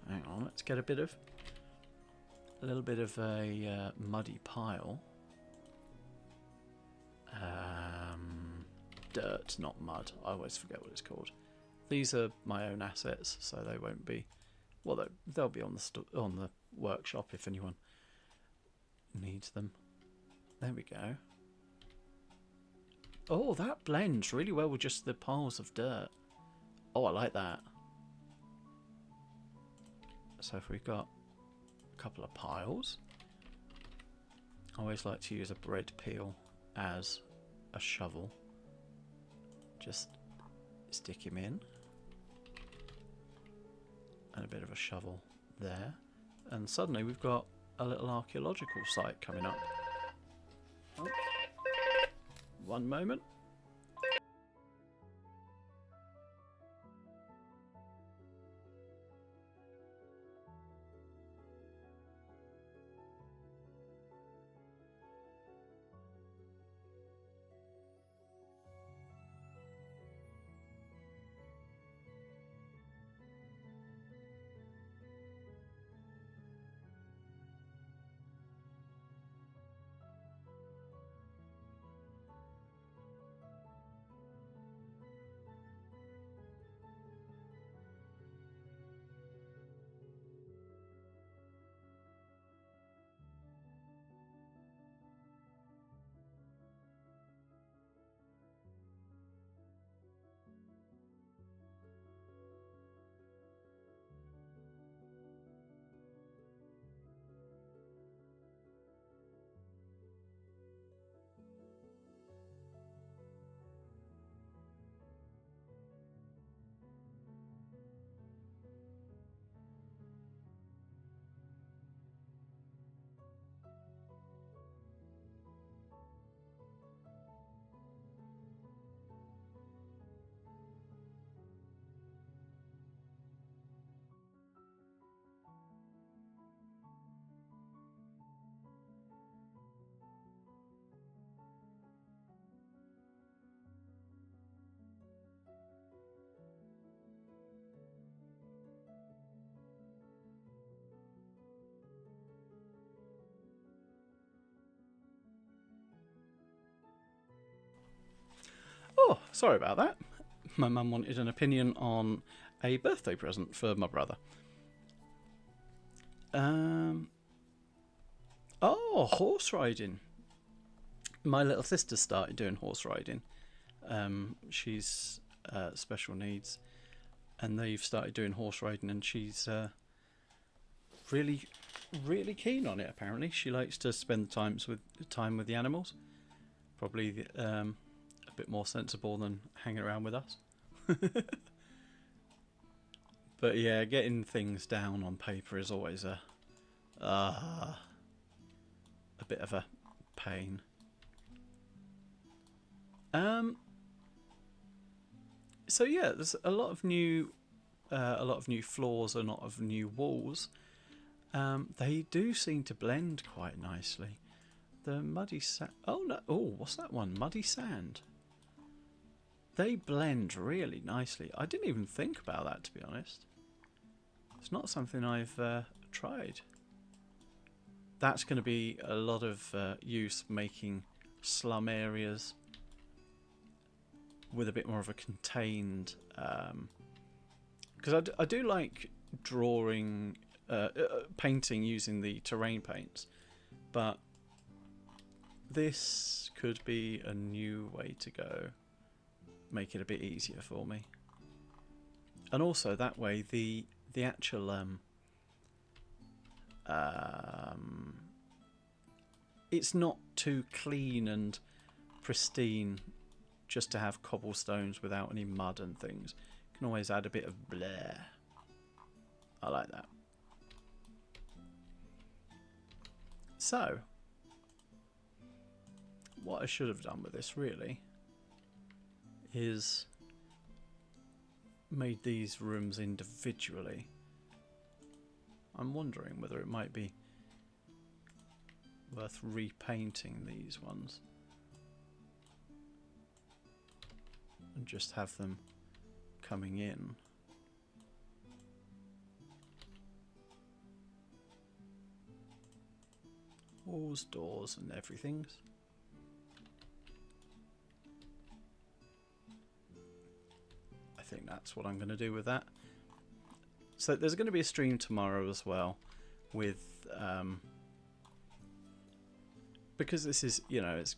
Hang on, let's get a little bit of a muddy pile. Dirt, not mud. I always forget what it's called. These are my own assets, so they won't be. Well, they'll be on the workshop if anyone needs them. There we go. Oh, that blends really well with just the piles of dirt. Oh, I like that. So if we've got a couple of piles, I always like to use a bread peel as a shovel. Just stick him in. And a bit of a shovel there. And suddenly we've got a little archaeological site coming up. Oh. One moment. Oh, sorry about that. My mum wanted an opinion on a birthday present for my brother. Oh, horse riding. My little sister started doing horse riding. She's special needs, and they've started doing horse riding, and she's really keen on it. Apparently, she likes to spend time with the animals. Probably a bit more sensible than hanging around with us. But yeah, getting things down on paper is always a bit of a pain. So yeah, there's a lot of new floors, a lot of new walls. They do seem to blend quite nicely. The muddy sand. Oh no! Oh, what's that one? Muddy sand. They blend really nicely. I didn't even think about that, to be honest. It's not something I've tried. That's going to be a lot of use making slum areas with a bit more of a contained... because I do like drawing, painting using the terrain paints, but this could be a new way to go. Make it a bit easier for me. And also that way the actual it's not too clean and pristine just to have cobblestones without any mud and things. You can always add a bit of blah. I like that. So, what I should have done with this really is made these rooms individually. I'm wondering whether it might be worth repainting these ones and just have them coming in. Walls, doors and everything. I think that's what I'm going to do with that. So there's going to be a stream tomorrow as well with because this is, you know, it's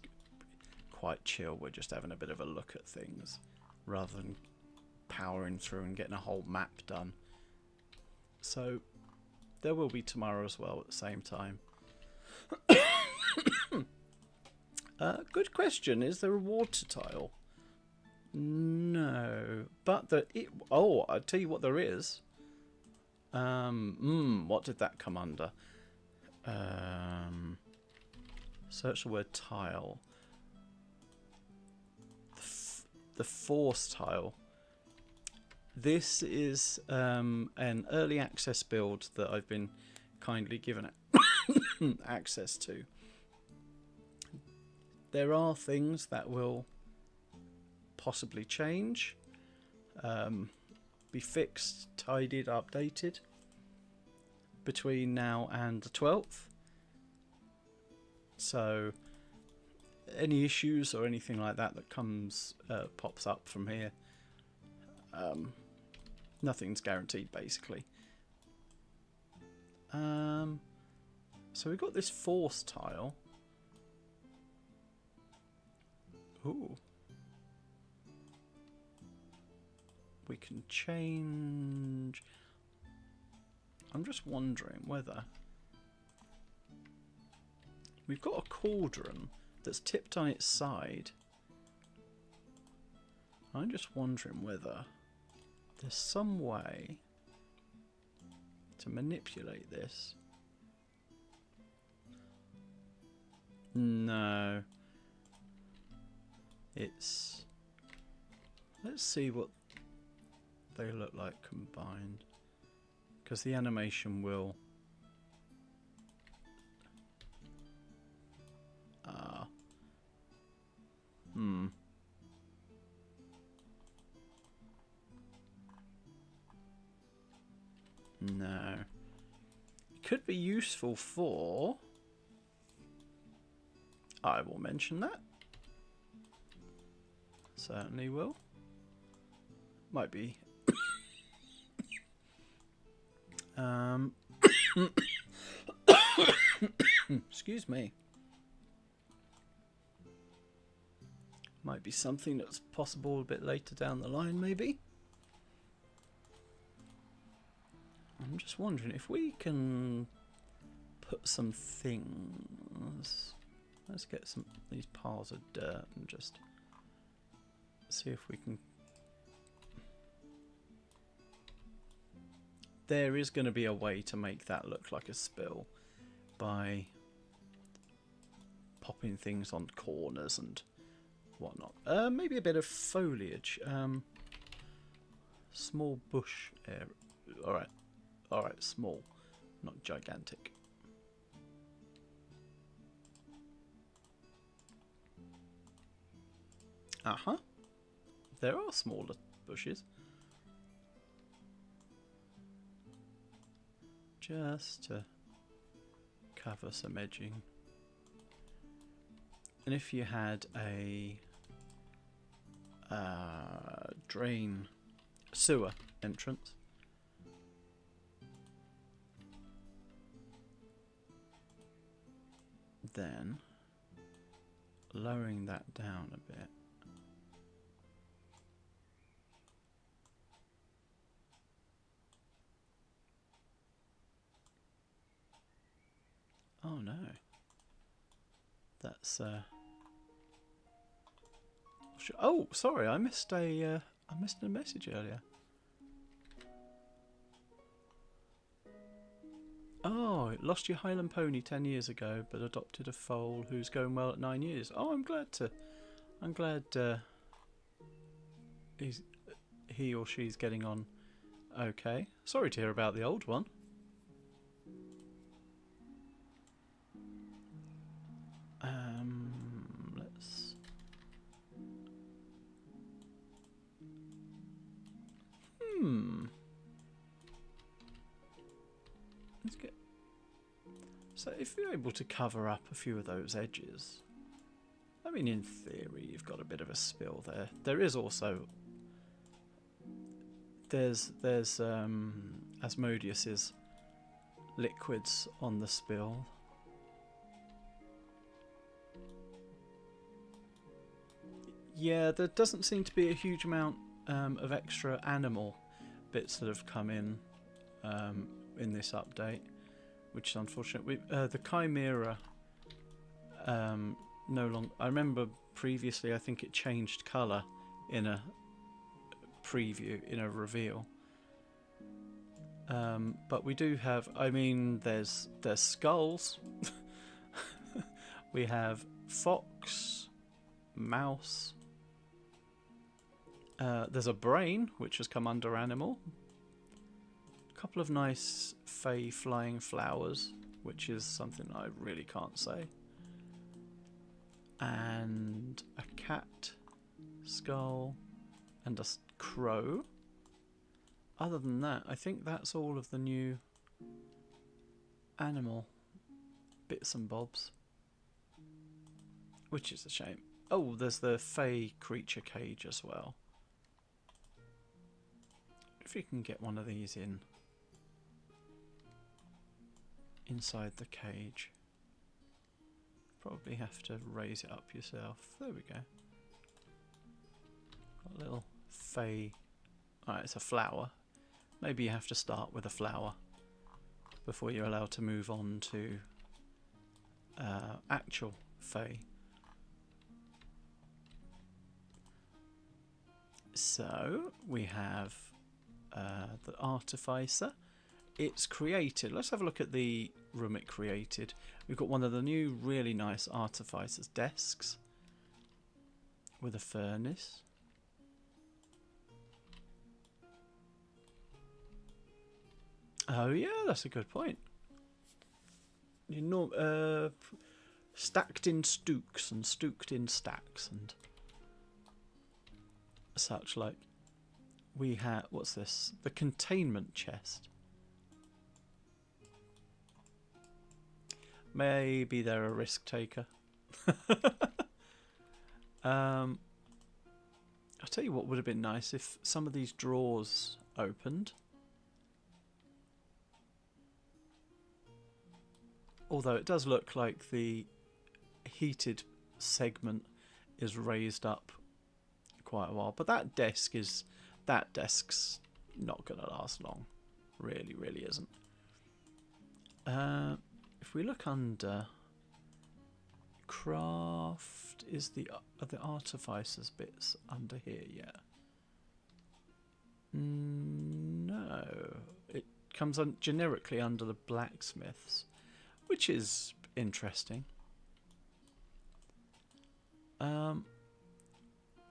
quite chill. We're just having a bit of a look at things rather than powering through and getting a whole map done. So there will be tomorrow as well at the same time. Good question. Is there a water tile? No, but oh, I'll tell you what there is. What did that come under? Search the word tile. The force tile. This is an early access build that I've been kindly given access to. There are things that will possibly change, be fixed, tidied, updated between now and the 12th. So any issues or anything like that that comes pops up from here, nothing's guaranteed basically. So we've got this force tile. Ooh. We can change. I'm just wondering whether we've got a cauldron that's tipped on its side. I'm just wondering whether there's some way to manipulate this. No. It's... Let's see what they look like combined. Because the animation will... No. It could be useful for... I will mention that. Certainly will. Might be. Excuse me. Might be something that's possible a bit later down the line, maybe. I'm just wondering if we can put some things. Let's get some these piles of dirt and just see if we can. There is going to be a way to make that look like a spill by popping things on corners and whatnot. Maybe a bit of foliage. Small bush area. Alright, small, not gigantic. There are smaller bushes. Just to cover some edging. And if you had a drain sewer entrance, then lowering that down a bit. Oh no. That's oh, sorry, I missed a message earlier. Oh, lost your Highland pony 10 years ago, but adopted a foal who's going well at 9 years. Oh, I'm glad he or she's getting on okay. Sorry to hear about the old one. Let's... Let's get... So if you're able to cover up a few of those edges, I mean, in theory, you've got a bit of a spill there. There is also... There's Asmodeus's liquids on the spill. Yeah, there doesn't seem to be a huge amount of extra animal bits that have come in this update, which is unfortunate. The Chimera no longer. I remember previously, I think it changed colour in a preview, in a reveal. But we do have. I mean, there's skulls. We have fox, mouse. There's a brain, which has come under animal. A couple of nice fey flying flowers, which is something I really can't say. And a cat skull and a crow. Other than that, I think that's all of the new animal bits and bobs. Which is a shame. Oh, there's the fey creature cage as well. If you can get one of these inside the cage. Probably have to raise it up yourself. There we go. Got a little fey. Alright, it's a flower. Maybe you have to start with a flower before you're allowed to move on to actual fey. So we have the artificer. It's created. Let's have a look at the room it created. We've got one of the new really nice artificer's desks with a furnace. Oh yeah, that's a good point. You know, stacked in stooks and stooked in stacks and such like. We have, what's this? The containment chest. Maybe they're a risk taker. I'll tell you what would have been nice if some of these drawers opened. Although it does look like the heated segment is raised up quite a while. But that desk's not going to last long. Really, really isn't. If we look under craft, are the artificers bits under here yet? No, it comes generically under the blacksmiths, which is interesting.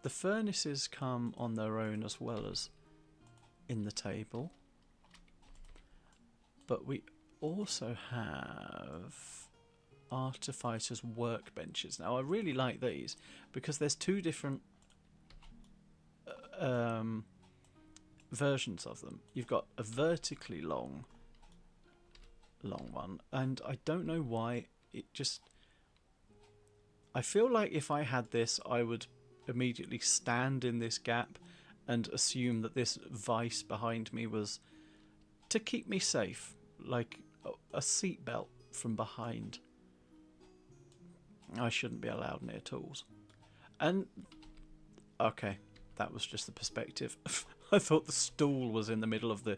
The furnaces come on their own as well as in the table, but we also have artificers' workbenches. Now I really like these because there's two different versions of them. You've got a vertically long one, and I don't know why I feel like if I had this, I would immediately stand in this gap and assume that this vice behind me was to keep me safe, like a seatbelt from behind. I shouldn't be allowed near tools. And okay, that was just the perspective. I thought the stool was in the middle of the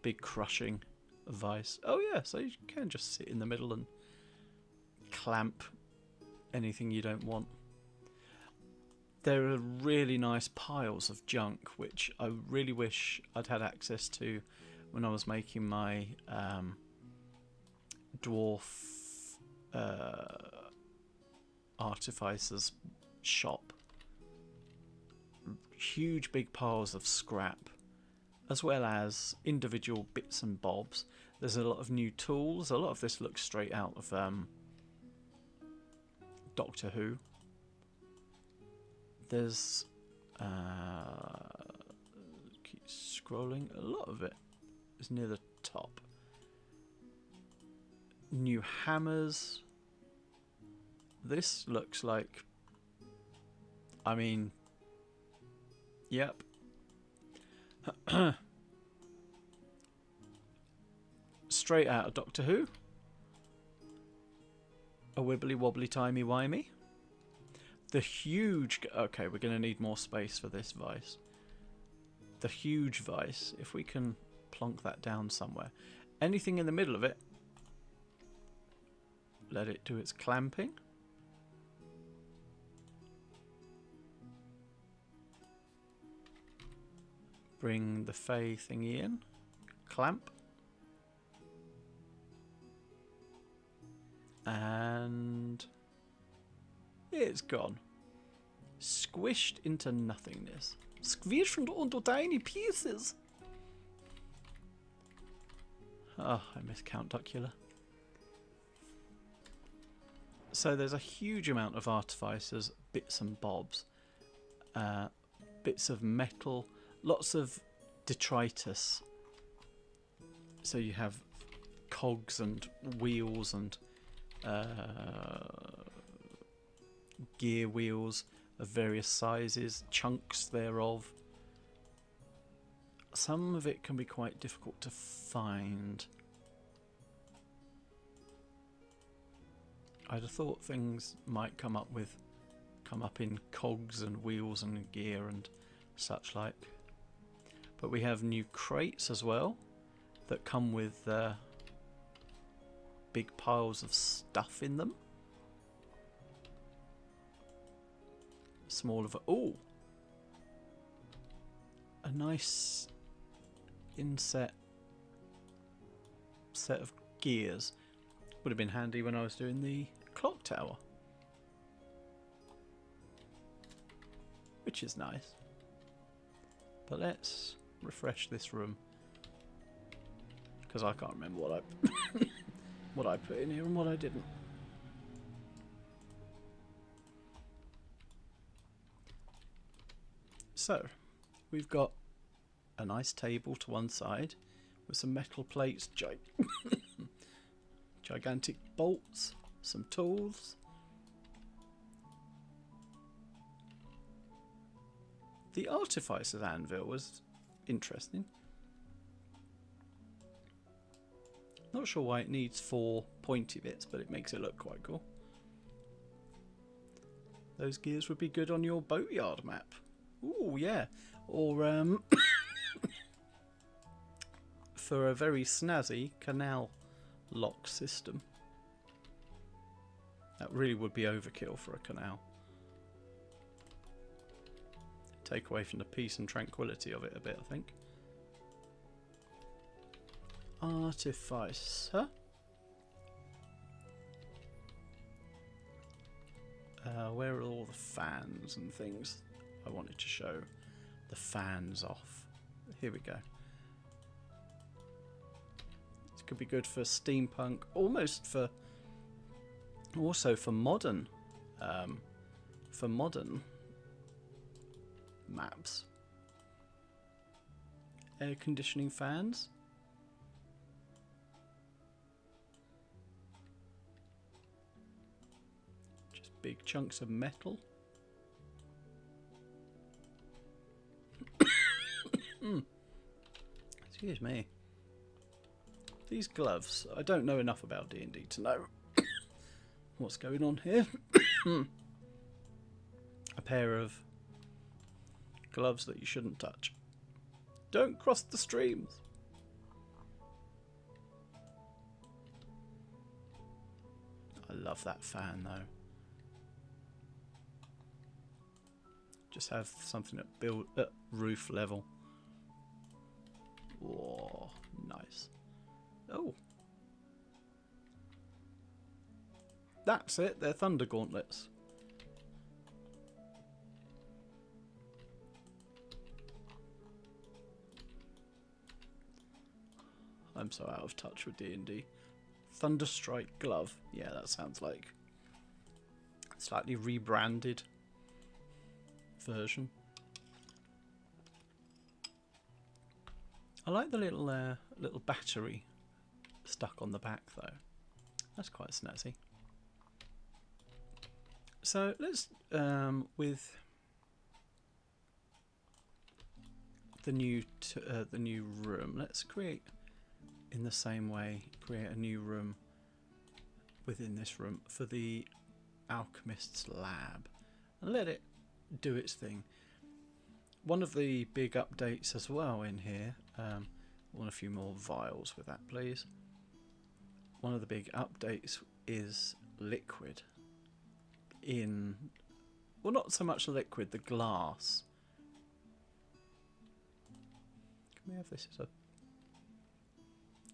big crushing vice. Oh yeah, so you can just sit in the middle and clamp anything you don't want. There are really nice piles of junk which I really wish I'd had access to when I was making my dwarf artificer's shop. Huge big piles of scrap, as well as individual bits and bobs. There's a lot of new tools. A lot of this looks straight out of Doctor Who. There's keep scrolling. A lot of it is near the top. New hammers. This looks like, I mean, yep. Straight out of Doctor Who. A wibbly wobbly timey wimey. The huge... Okay, we're going to need more space for this vice. The huge vice, if we can plonk that down somewhere. Anything in the middle of it, let it do its clamping. Bring the Fey thingy in. Clamp. And it's gone. Squished into nothingness. Squished into tiny pieces. Oh, I miss Count Duckula. So there's a huge amount of artificers, bits and bobs, bits of metal, lots of detritus. So you have cogs and wheels and gear wheels of various sizes, chunks thereof. Some of it can be quite difficult to find. I'd have thought things might come up in cogs and wheels and gear and such like. But we have new crates as well that come with big piles of stuff in them. Small of a nice inset set of gears. Would have been handy when I was doing the clock tower, which is nice. But let's refresh this room, because I can't remember what I what I put in here and what I didn't. So we've got a nice table to one side with some metal plates, gigantic bolts, some tools. The artificer's anvil was interesting. Not sure why it needs 4 pointy bits, but it makes it look quite cool. Those gears would be good on your boatyard map. Ooh, yeah. Or for a very snazzy canal lock system. That really would be overkill for a canal. Take away from the peace and tranquility of it a bit, I think. Artificer. Where are all the fans and things? I wanted to show the fans off. Here we go. This could be good for steampunk, almost for, also for modern maps. Air conditioning fans. Just big chunks of metal. Excuse me. These gloves, I don't know enough about D&D to know what's going on here. A pair of gloves that you shouldn't touch. Don't cross the streams. I love that fan though. Just have something at roof level. Whoa, nice. Oh. That's it, they're thunder gauntlets. I'm so out of touch with D&D. Thunderstrike glove. Yeah, that sounds like a slightly rebranded version. I like the little battery stuck on the back though. That's quite snazzy. So let's with the new room. Let's create in the same way. Create a new room within this room for the Alchemist's lab and let it do its thing. One of the big updates as well in here. I want a few more vials with that, please. One of the big updates is liquid. Well, not so much liquid, the glass. Can we have this as a...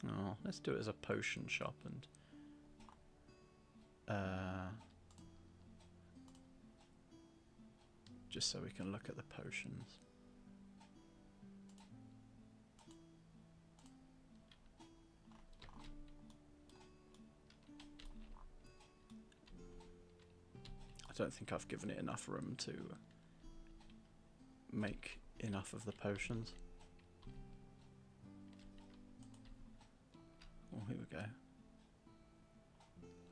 Oh, let's do it as a potion shop and... just so we can look at the potions. I don't think I've given it enough room to make enough of the potions. Oh, here we go.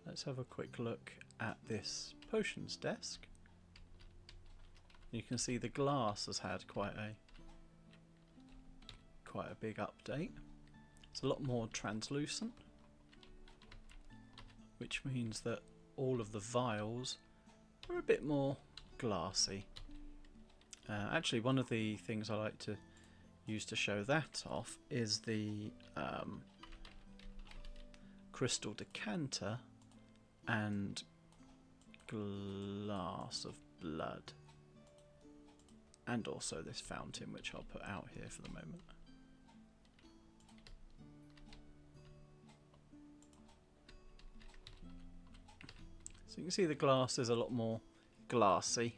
Let's have a quick look at this potions desk. You can see the glass has had quite a big update. It's a lot more translucent, which means that all of the vials are a bit more glassy. Actually, one of the things I like to use to show that off is the crystal decanter and glass of blood, and also this fountain, which I'll put out here for the moment. So you can see the glass is a lot more glassy.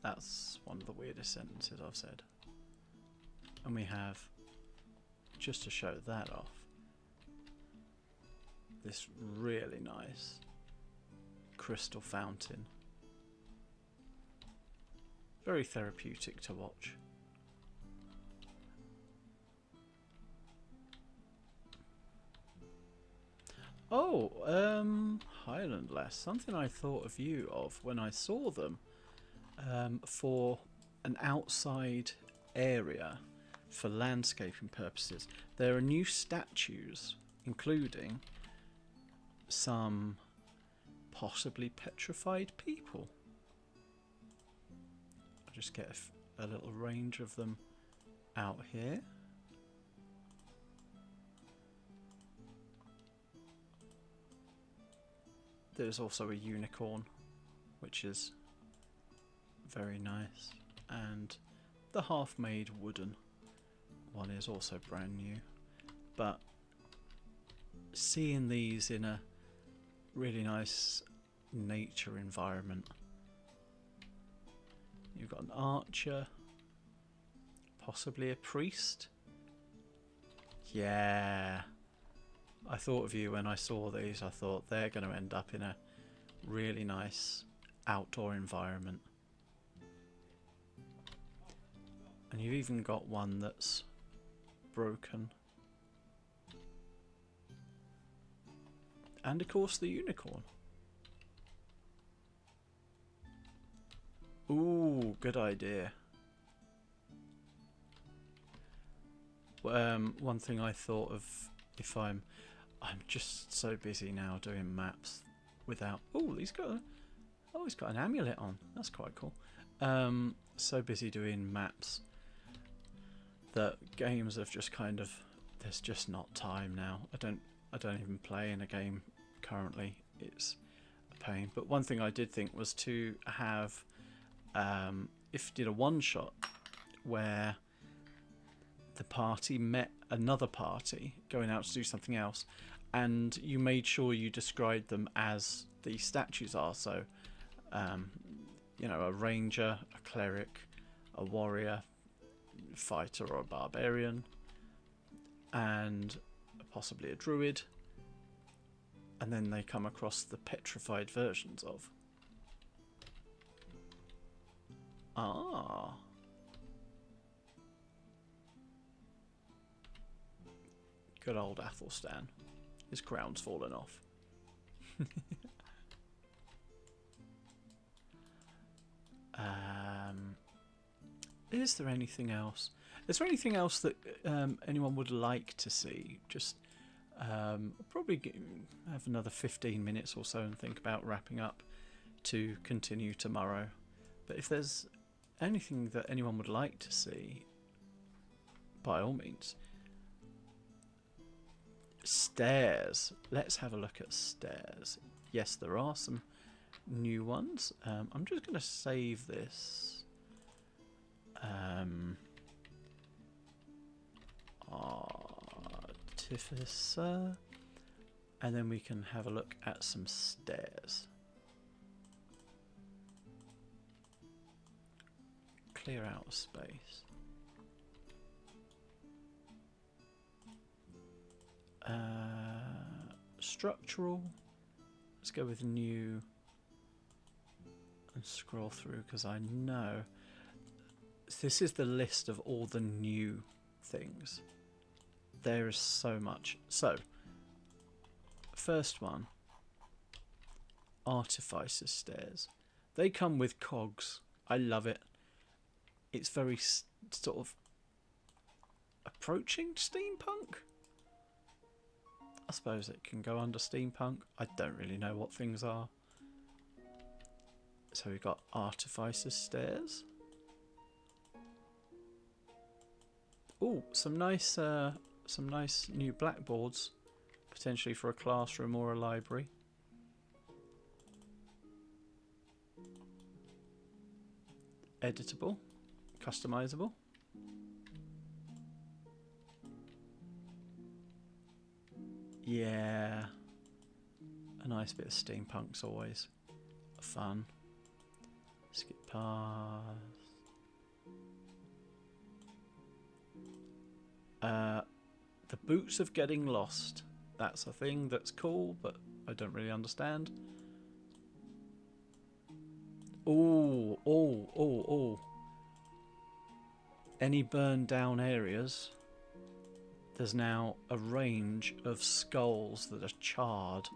That's one of the weirdest sentences I've said. And we have, just to show that off, this really nice crystal fountain. Very therapeutic to watch. Oh, Highland Lass. Something I thought of you of when I saw them for an outside area for landscaping purposes. There are new statues, including some possibly petrified people. I'll just get a little range of them out here. There's also a unicorn, which is very nice, and the half-made wooden one is also brand new. But seeing these in a really nice nature environment, you've got an archer, possibly a priest. Yeah, I thought of you when I saw these. I thought they're going to end up in a really nice outdoor environment. And you've even got one that's broken. And of course the unicorn. Ooh, good idea. One thing I thought of, if I'm just so busy now doing maps without... Oh, he's got an amulet on. That's quite cool. So busy doing maps that games have just kind of... There's just not time now. I don't even play in a game currently. It's a pain. But one thing I did think was to have if you did a one-shot where the party met another party going out to do something else, and you made sure you described them as the statues are. So, you know, a ranger, a cleric, a warrior, fighter or a barbarian, and possibly a druid. And then they come across the petrified versions of. Ah. Good old Athelstan. His crown's fallen off. Is there anything else? Is there anything else that anyone would like to see? Just probably have another 15 minutes or so and think about wrapping up to continue tomorrow. But if there's anything that anyone would like to see, by all means. Stairs. Let's have a look at stairs. Yes, there are some new ones. I'm just going to save this. Artificer. And then we can have a look at some stairs. Clear out space. Structural. Let's go with new and scroll through, because I know this is the list of all the new things. There is so much. So, first one, Artificer Stairs. They come with cogs. I love it. It's very sort of approaching steampunk. I suppose it can go under steampunk. I don't really know what things are. So we've got Artificer Stairs. Oh, some nice new blackboards, potentially for a classroom or a library. Editable, customizable. Yeah, a nice bit of steampunk's always fun. Skip past. The Boots of Getting Lost. That's a thing that's cool, but I don't really understand. Oh. Any burned down areas, there's now a range of skulls that are charred.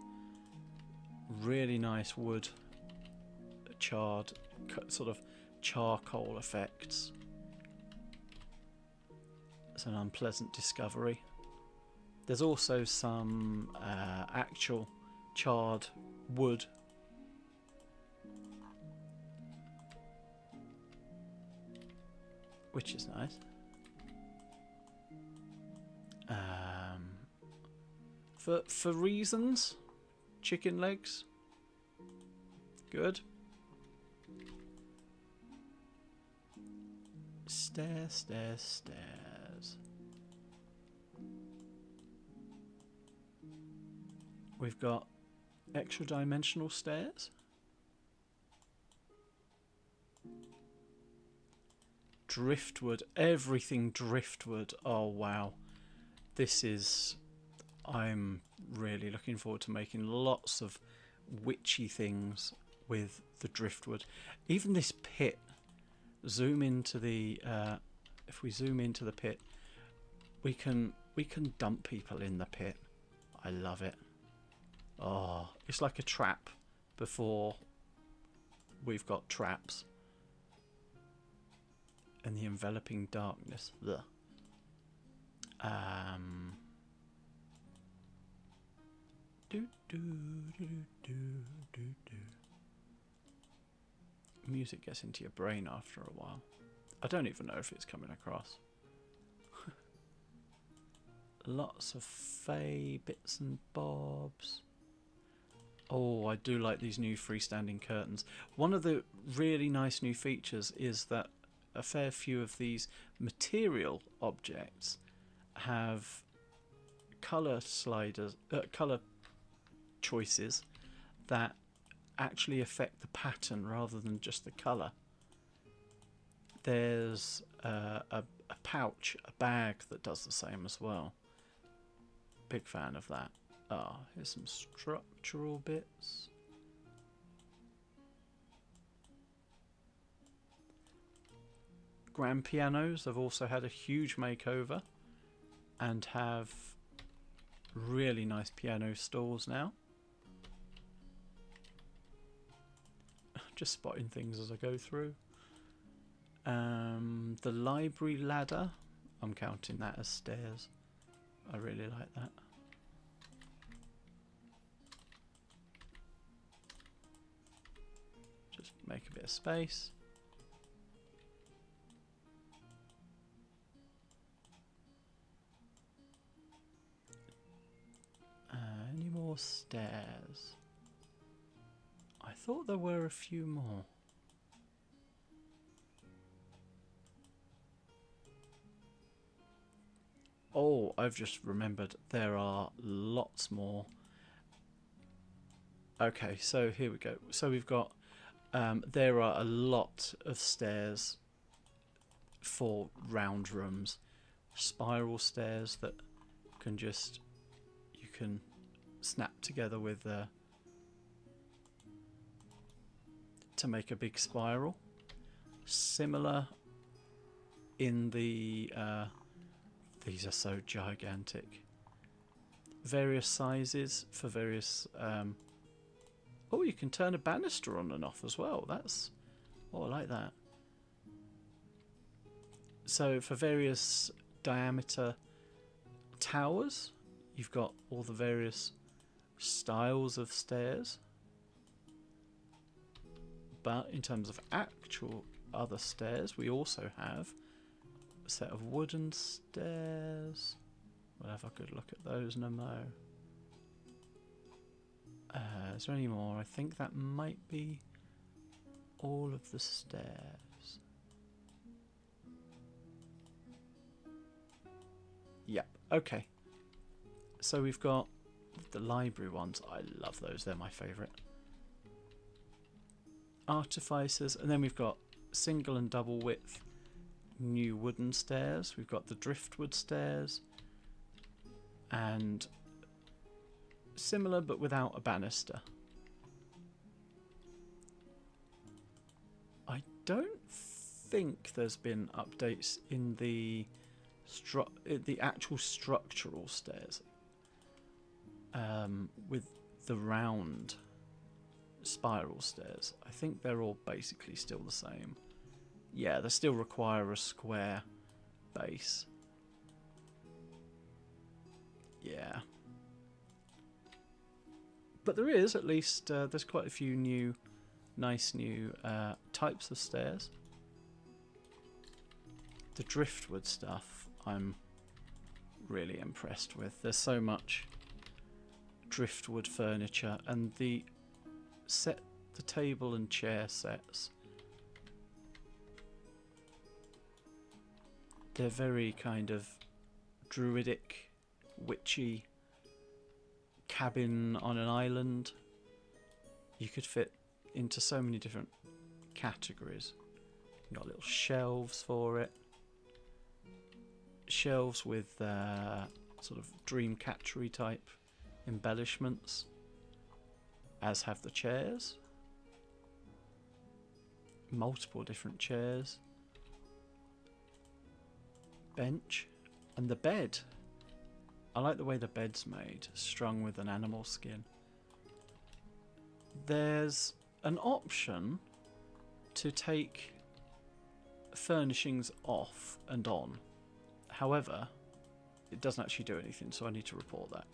Really nice wood, charred, sort of charcoal effects. It's an unpleasant discovery. There's also some actual charred wood. Which is nice. For reasons, chicken legs. Good. Stairs. We've got extra dimensional stairs. Driftwood, everything driftwood. Oh wow, this is, I'm really looking forward to making lots of witchy things with the driftwood. Even this pit, zoom into the if we zoom into the pit, we can dump people in the pit. I love it. Oh, it's like a trap before we've got traps. And the enveloping darkness. Ugh. Music gets into your brain after a while. I don't even know if it's coming across. Lots of fey bits and bobs. Oh, I do like these new freestanding curtains. One of the really nice new features is that a fair few of these material objects have color sliders, color choices that actually affect the pattern rather than just the color. There's a pouch, a bag that does the same as well. Big fan of that. Ah, here's some structural bits. Grand pianos have also had a huge makeover and have really nice piano stalls now. Just spotting things as I go through. The library ladder, I'm counting that as stairs. I really like that. Just make a bit of space. Any more stairs? I thought there were a few more. Oh, I've just remembered there are lots more. Okay, so here we go. So we've got, there are a lot of stairs for round rooms. Spiral stairs that can just, you can snap together with, to make a big spiral. Similar in the, these are so gigantic. Various sizes for various, oh, you can turn a banister on and off as well. That's, oh, I like that. So for various diameter towers, you've got all the various styles of stairs. But in terms of actual other stairs, we also have a set of wooden stairs. We'll have a good look at those in a mo. Is there any more? I think that might be all of the stairs. Yep, okay. So we've got the library ones. I love those, they're my favourite. Artificers, and then we've got single and double width new wooden stairs. We've got the driftwood stairs, and similar but without a banister. I don't think there's been updates in the actual structural stairs with the round spiral stairs. I think they're all basically still the same. Yeah, they still require a square base. Yeah. But there is, at least, there's quite a few nice new types of stairs. The driftwood stuff I'm really impressed with. There's so much driftwood furniture, and the table and chair sets, they're very kind of druidic, witchy, cabin on an island. You could fit into so many different categories. You've got little shelves for it. Shelves with sort of dream catchery type embellishments, as have the chairs. Multiple different chairs. Bench. And the bed. I like the way the bed's made, strung with an animal skin. There's an option to take furnishings off and on. However, it doesn't actually do anything, so I need to report that.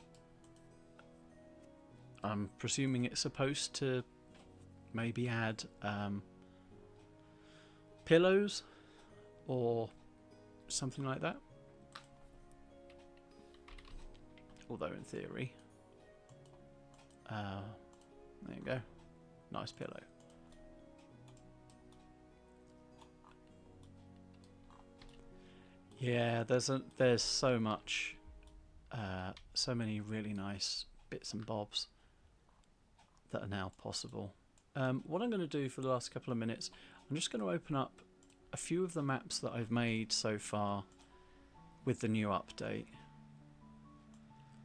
I'm presuming it's supposed to maybe add pillows or something like that. Although in theory, There you go. Nice pillow. Yeah, there's so much, so many really nice bits and bobs that are now possible. What I'm going to do for the last couple of minutes, I'm just going to open up a few of the maps that I've made so far with the new update,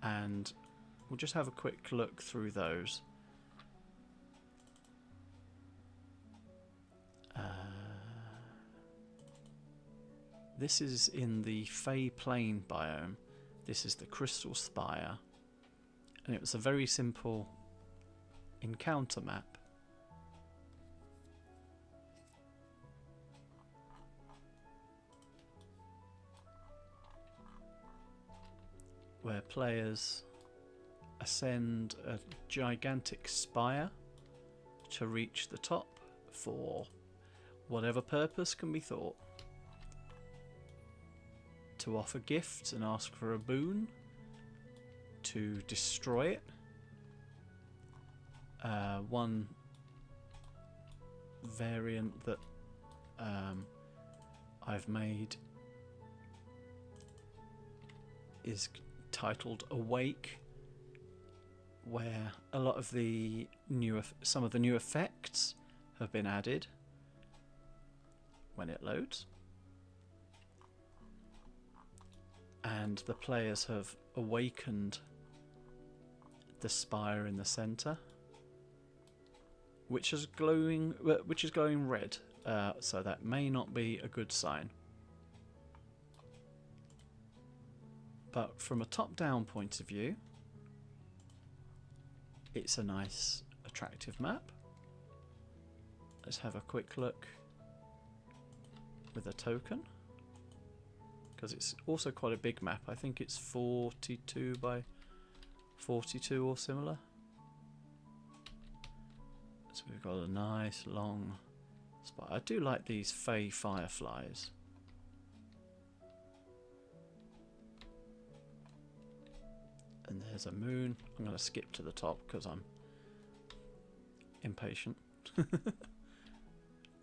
and we'll just have a quick look through those. This is in the Fey Plain biome. This is the Crystal Spire, and it was a very simple encounter map. Where players ascend a gigantic spire to reach the top for whatever purpose can be thought. To offer gifts and ask for a boon, to destroy it. One variant that I've made is titled Awake, where a lot of the some of the new effects have been added when it loads. And the players have awakened the spire in the centre, which is glowing red. So that may not be a good sign. But from a top-down point of view, it's a nice, attractive map. Let's have a quick look with a token, because it's also quite a big map. I think it's 42 by 42 or similar. So we've got a nice long spot. I do like these Fey fireflies. And there's a moon. I'm going to skip to the top because I'm impatient.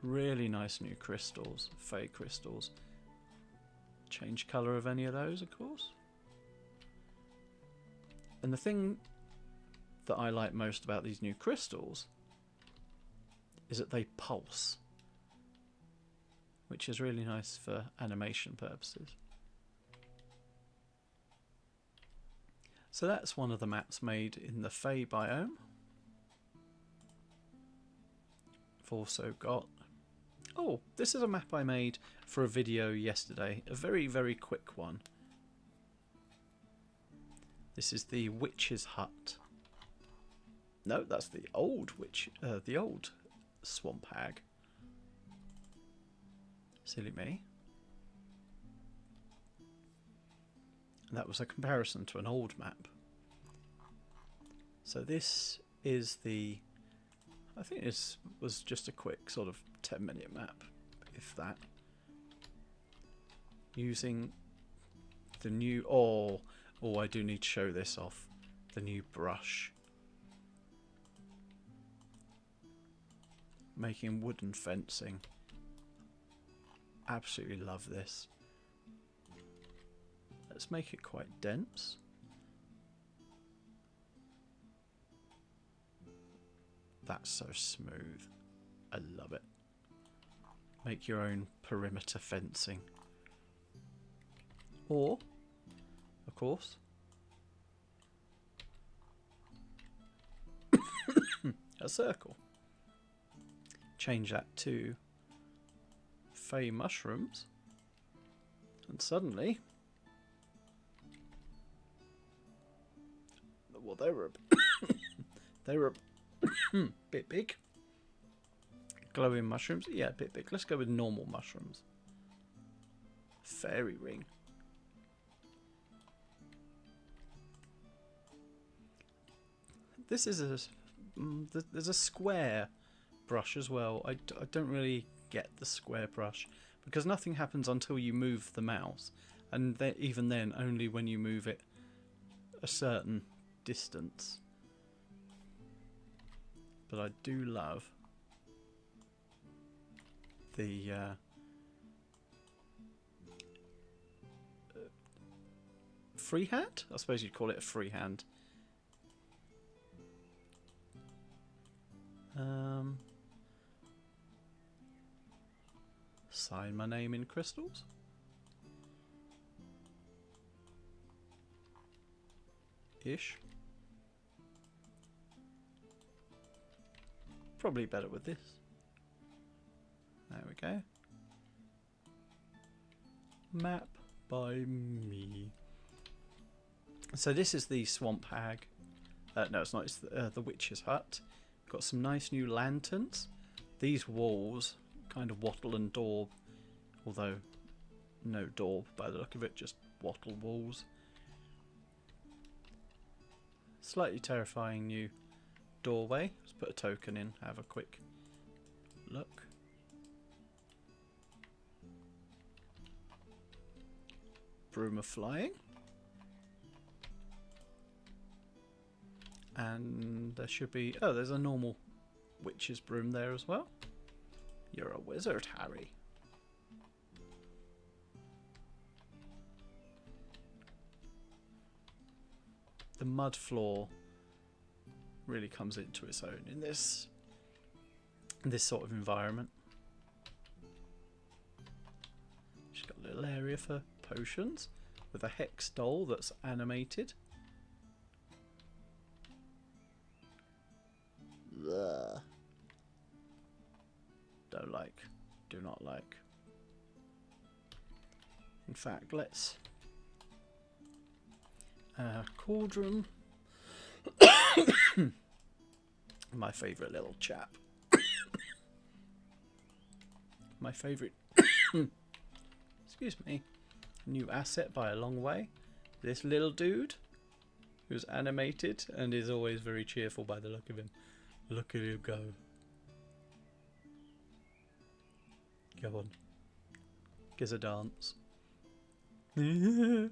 Really nice new crystals, Fey crystals. Change colour of any of those, of course. And the thing that I like most about these new crystals is that they pulse, which is really nice for animation purposes. So that's one of the maps made in the Fey biome. I've also got... Oh, this is a map I made for a video yesterday. A very, very quick one. This is the Witch's Hut. No, that's the old the old Swamp Hag. Silly me. And that was a comparison to an old map. So this is the... I think this was just a quick sort of 10-minute map, if that. Using the new... Oh, I do need to show this off. The new brush. Making wooden fencing. Absolutely love this. Let's make it quite dense. That's so smooth. I love it. Make your own perimeter fencing. Or, of course, a circle. Change that to Fey mushrooms, and suddenly, well, they were a bit big. Glowing mushrooms, yeah, a bit big. Let's go with normal mushrooms. Fairy ring. This is there's a square brush as well. I don't really get the square brush because nothing happens until you move the mouse, and even then only when you move it a certain distance. but I do love the freehand? I suppose you'd call it a freehand. Sign my name in crystals. Ish. Probably better with this. There we go. Map by me. So this is the swamp hag. No, it's not. It's the witch's hut. Got some nice new lanterns. These walls kind of wattle and daub, although no daub by the look of it, just wattle walls. Slightly terrifying new doorway. Let's put a token in, have a quick look. Broom of flying. And there should be... oh, there's a normal witch's broom there as well. You're a wizard, Harry. The mud floor really comes into its own in this sort of environment. She's got a little area for potions with a hex doll that's animated. Ugh. Don't like, do not like. In fact, let's cauldron. My favourite little chap. My favourite excuse me, new asset by a long way. This little dude who's animated and is always very cheerful by the look of him. Look at him go. Go on. Gives a dance. Aww.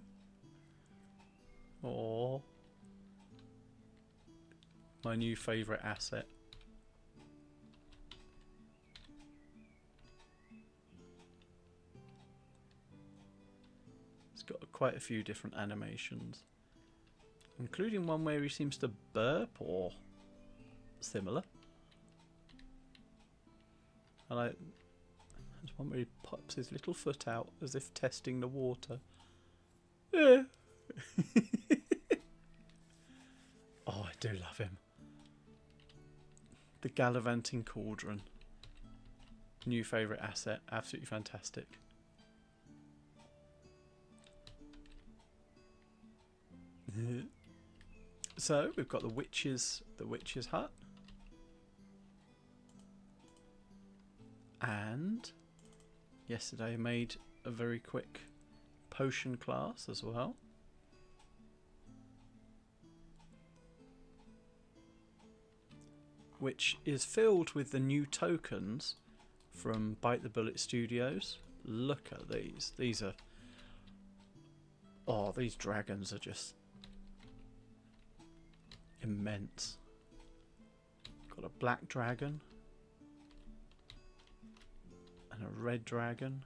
My new favourite asset. It's got quite a few different animations, including one where he seems to burp or similar. And there's one where he pops his little foot out as if testing the water. Yeah. Oh, I do love him. The gallivanting cauldron. New favourite asset. Absolutely fantastic. So we've got the witch's hut. And yesterday I made a very quick potion class as well. Which is filled with the new tokens from Bite the Bullet Studios. Look at these. These are... oh, these dragons are just immense. Got a black dragon. And a red dragon.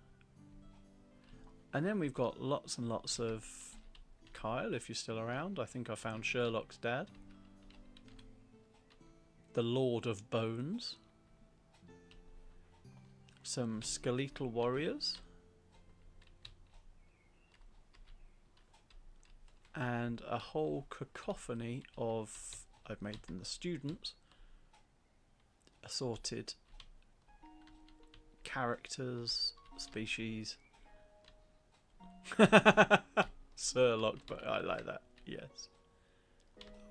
And then we've got lots and lots of Kyle, if you're still around. I think I found Sherlock's dad. The Lord of Bones. Some skeletal warriors. And a whole cacophony of, I've made them the students, assorted characters, species. Sherlock, but I like that, yes.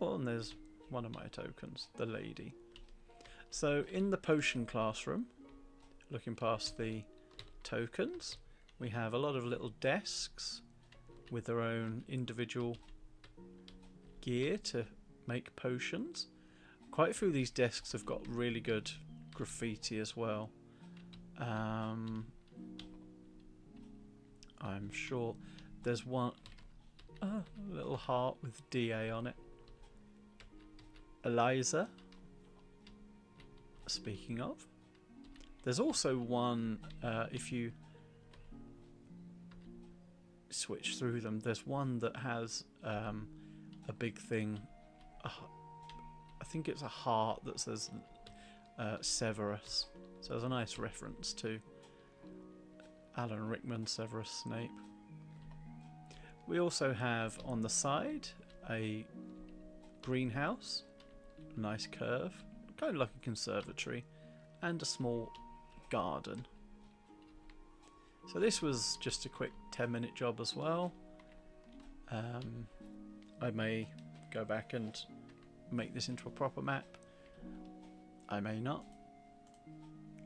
Well, and there's one of my tokens, the lady. So in the potion classroom, looking past the tokens, we have a lot of little desks with their own individual gear to make potions. Quite a few of these desks have got really good graffiti as well. I'm sure there's one little heart with DA on it. Eliza. speaking of, there's also one, if you switch through them, there's one that has a big thing. I think it's a heart that says Severus. So there's a nice reference to Alan Rickman, Severus Snape. We also have on the side a greenhouse, nice curve, kind of like a conservatory, and a small garden. So this was just a quick 10-minute job as well. I may go back and make this into a proper map. I may not.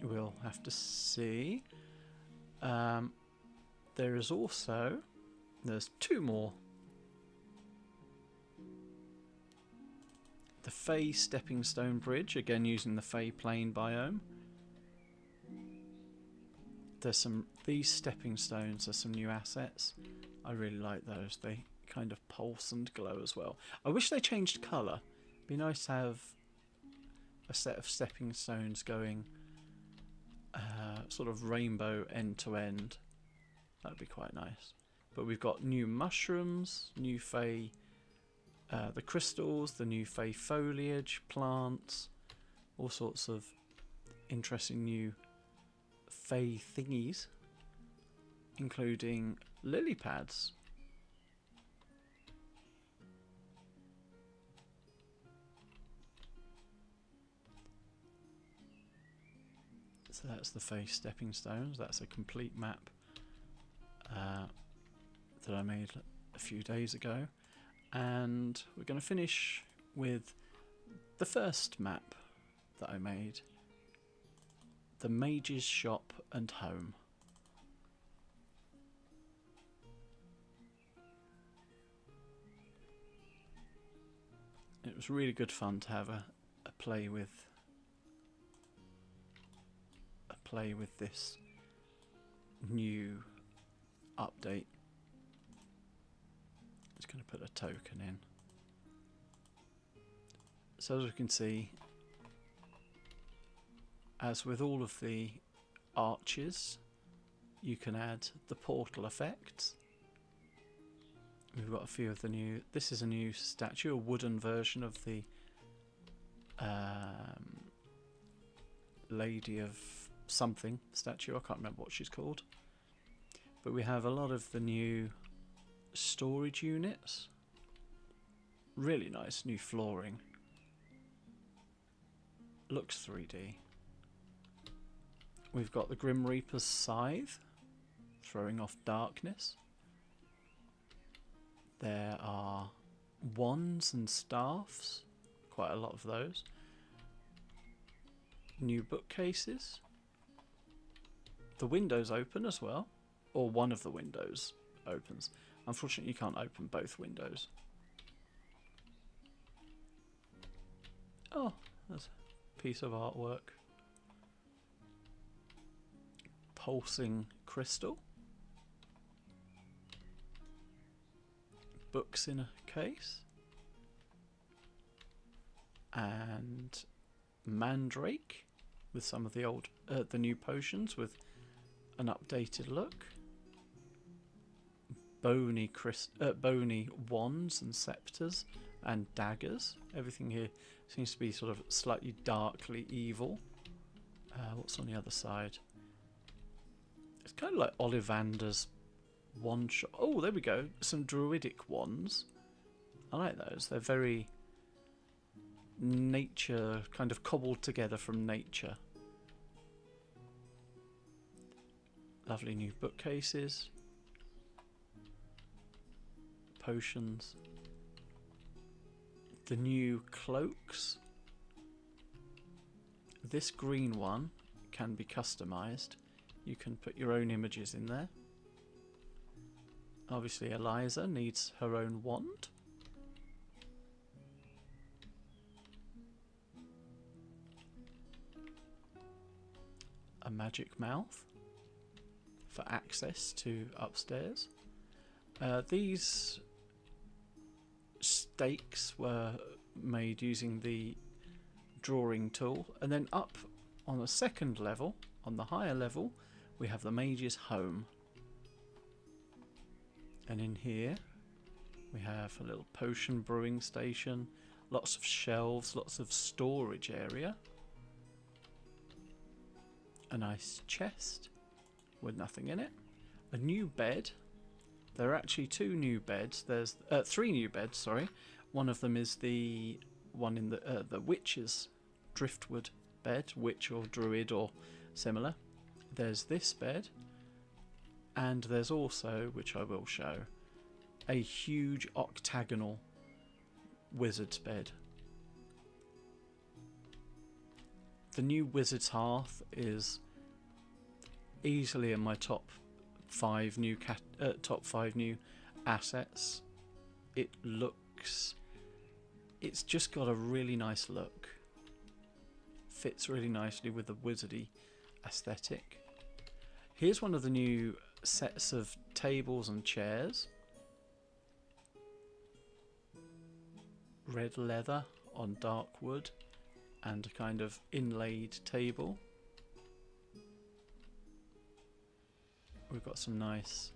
We'll have to see. There is also... There's two more. The Fey Stepping Stone Bridge, again using the Fey Plain biome. There's these stepping stones are some new assets. I really like those. They kind of pulse and glow as well. I wish they changed colour. It'd be nice to have a set of stepping stones going sort of rainbow end to end. That'd be quite nice. But we've got new mushrooms, new Fey, the crystals, the new Fey foliage, plants, all sorts of interesting new Fey thingies, including lily pads. So that's the Fey stepping stones. That's a complete map that I made a few days ago, and we're going to finish with the first map that I made, the Mage's Shop and Home. It was really good fun to have a play with this new update. Just going to put a token in. So as we can see, as with all of the arches, you can add the portal effects. We've got a few of the new... This is a new statue, a wooden version of the Lady of something statue. I can't remember what she's called. But we have a lot of the new storage units. Really nice new flooring. Looks 3D. We've got the Grim Reaper's scythe, throwing off darkness. There are wands and staffs, quite a lot of those. New bookcases. The windows open as well, or one of the windows opens. Unfortunately, you can't open both windows. Oh, that's a piece of artwork. Pulsing crystal. Books in a case. And mandrake with some of the old, the new potions with an updated look. Bony wands and scepters and daggers. Everything here seems to be sort of slightly darkly evil. What's on the other side? It's kind of like Ollivander's wand shop. Oh, there we go. Some druidic wands. I like those. They're very nature, kind of cobbled together from nature. Lovely new bookcases. Potions. The new cloaks. This green one can be customized. You can put your own images in there. Obviously Eliza needs her own wand. A magic mouth for access to upstairs. These stakes were made using the drawing tool, and then up on the second level, on the higher level, we have the mage's home. And in here we have a little potion brewing station, lots of shelves, lots of storage area, a nice chest with nothing in it, a new bed. There are actually two new beds. There's three new beds, sorry. One of them is the one in the witch's driftwood bed, witch or druid or similar. There's this bed, and there's also, which I will show, a huge octagonal wizard's bed. The new wizard's hearth is easily in my top five new assets. It's just got a really nice look. Fits really nicely with the wizardy aesthetic. Here's one of the new sets of tables and chairs. Red leather on dark wood and a kind of inlaid table. We've got some nice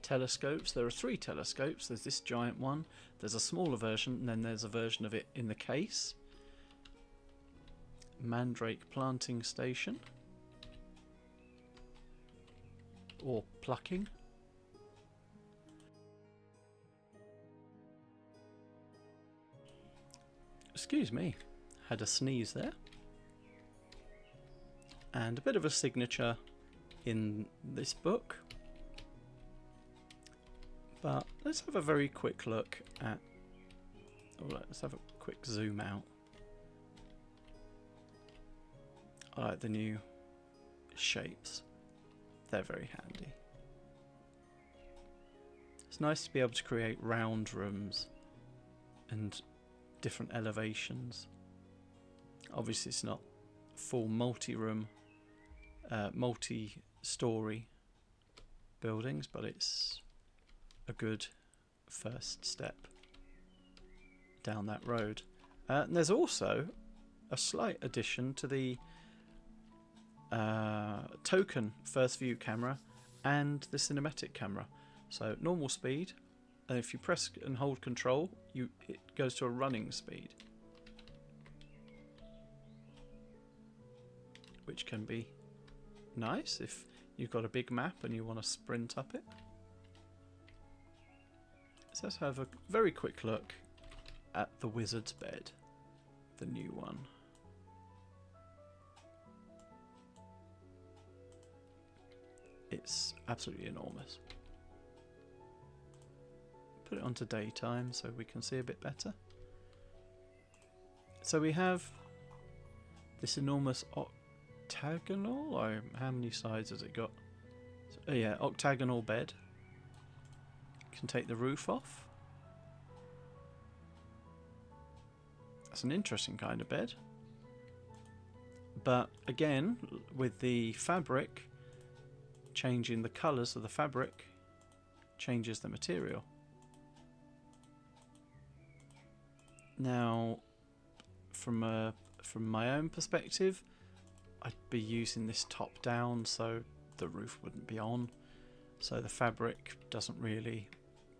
telescopes. There are 3 telescopes. There's this giant one, there's a smaller version, and then there's a version of it in the case. Mandrake planting station, or plucking. Excuse me, had a sneeze there. And a bit of a signature in this book. But let's have a very quick look at... let's have a quick zoom out. I like the new shapes. They're very handy. It's nice to be able to create round rooms and different elevations. Obviously it's not full multi-room, multi-story buildings, but it's a good first step down that road. And there's also a slight addition to the token first view camera and the cinematic camera. So normal speed, and if you press and hold control, it goes to a running speed, which can be nice if you've got a big map and you want to sprint up it. So let's have a very quick look at the wizard's bed, the new one. It's absolutely enormous. Put it onto daytime so we can see a bit better. So we have this enormous octagonal, how many sides has it got? So, yeah, octagonal bed. Can take the roof off. That's an interesting kind of bed. But again, with the fabric, changing the colours of the fabric changes the material. Now, from my own perspective, I'd be using this top down so the roof wouldn't be on, so the fabric doesn't really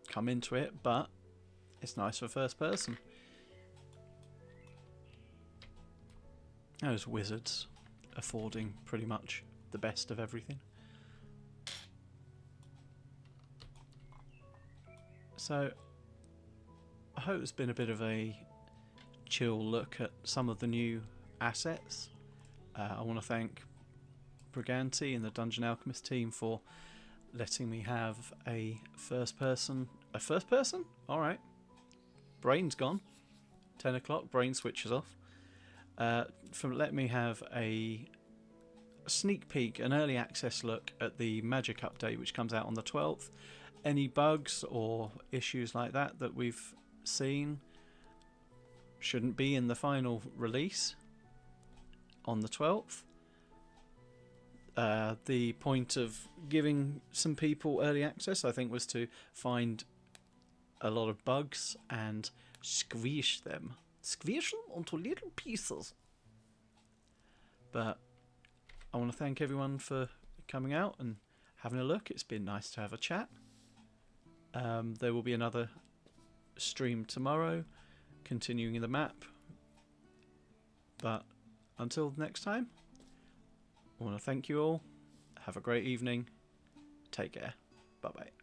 come into it, but it's nice for first person. Those wizards affording pretty much the best of everything. So I hope it's been a bit of a chill look at some of the new assets. I want to thank Briganti and the Dungeon Alchemist team for letting me have a first person. A first person? Alright. Brain's gone. 10 o'clock, brain switches off. For letting me have a sneak peek, an early access look at the Magic update, which comes out on the 12th. Any bugs or issues like that we've seen shouldn't be in the final release on the 12th. The point of giving some people early access, I think, was to find a lot of bugs and squish them. Squish them onto little pieces. But I want to thank everyone for coming out and having a look. It's been nice to have a chat. There will be another stream tomorrow, continuing the map. But until next time, I want to thank you all. Have a great evening. Take care. Bye bye.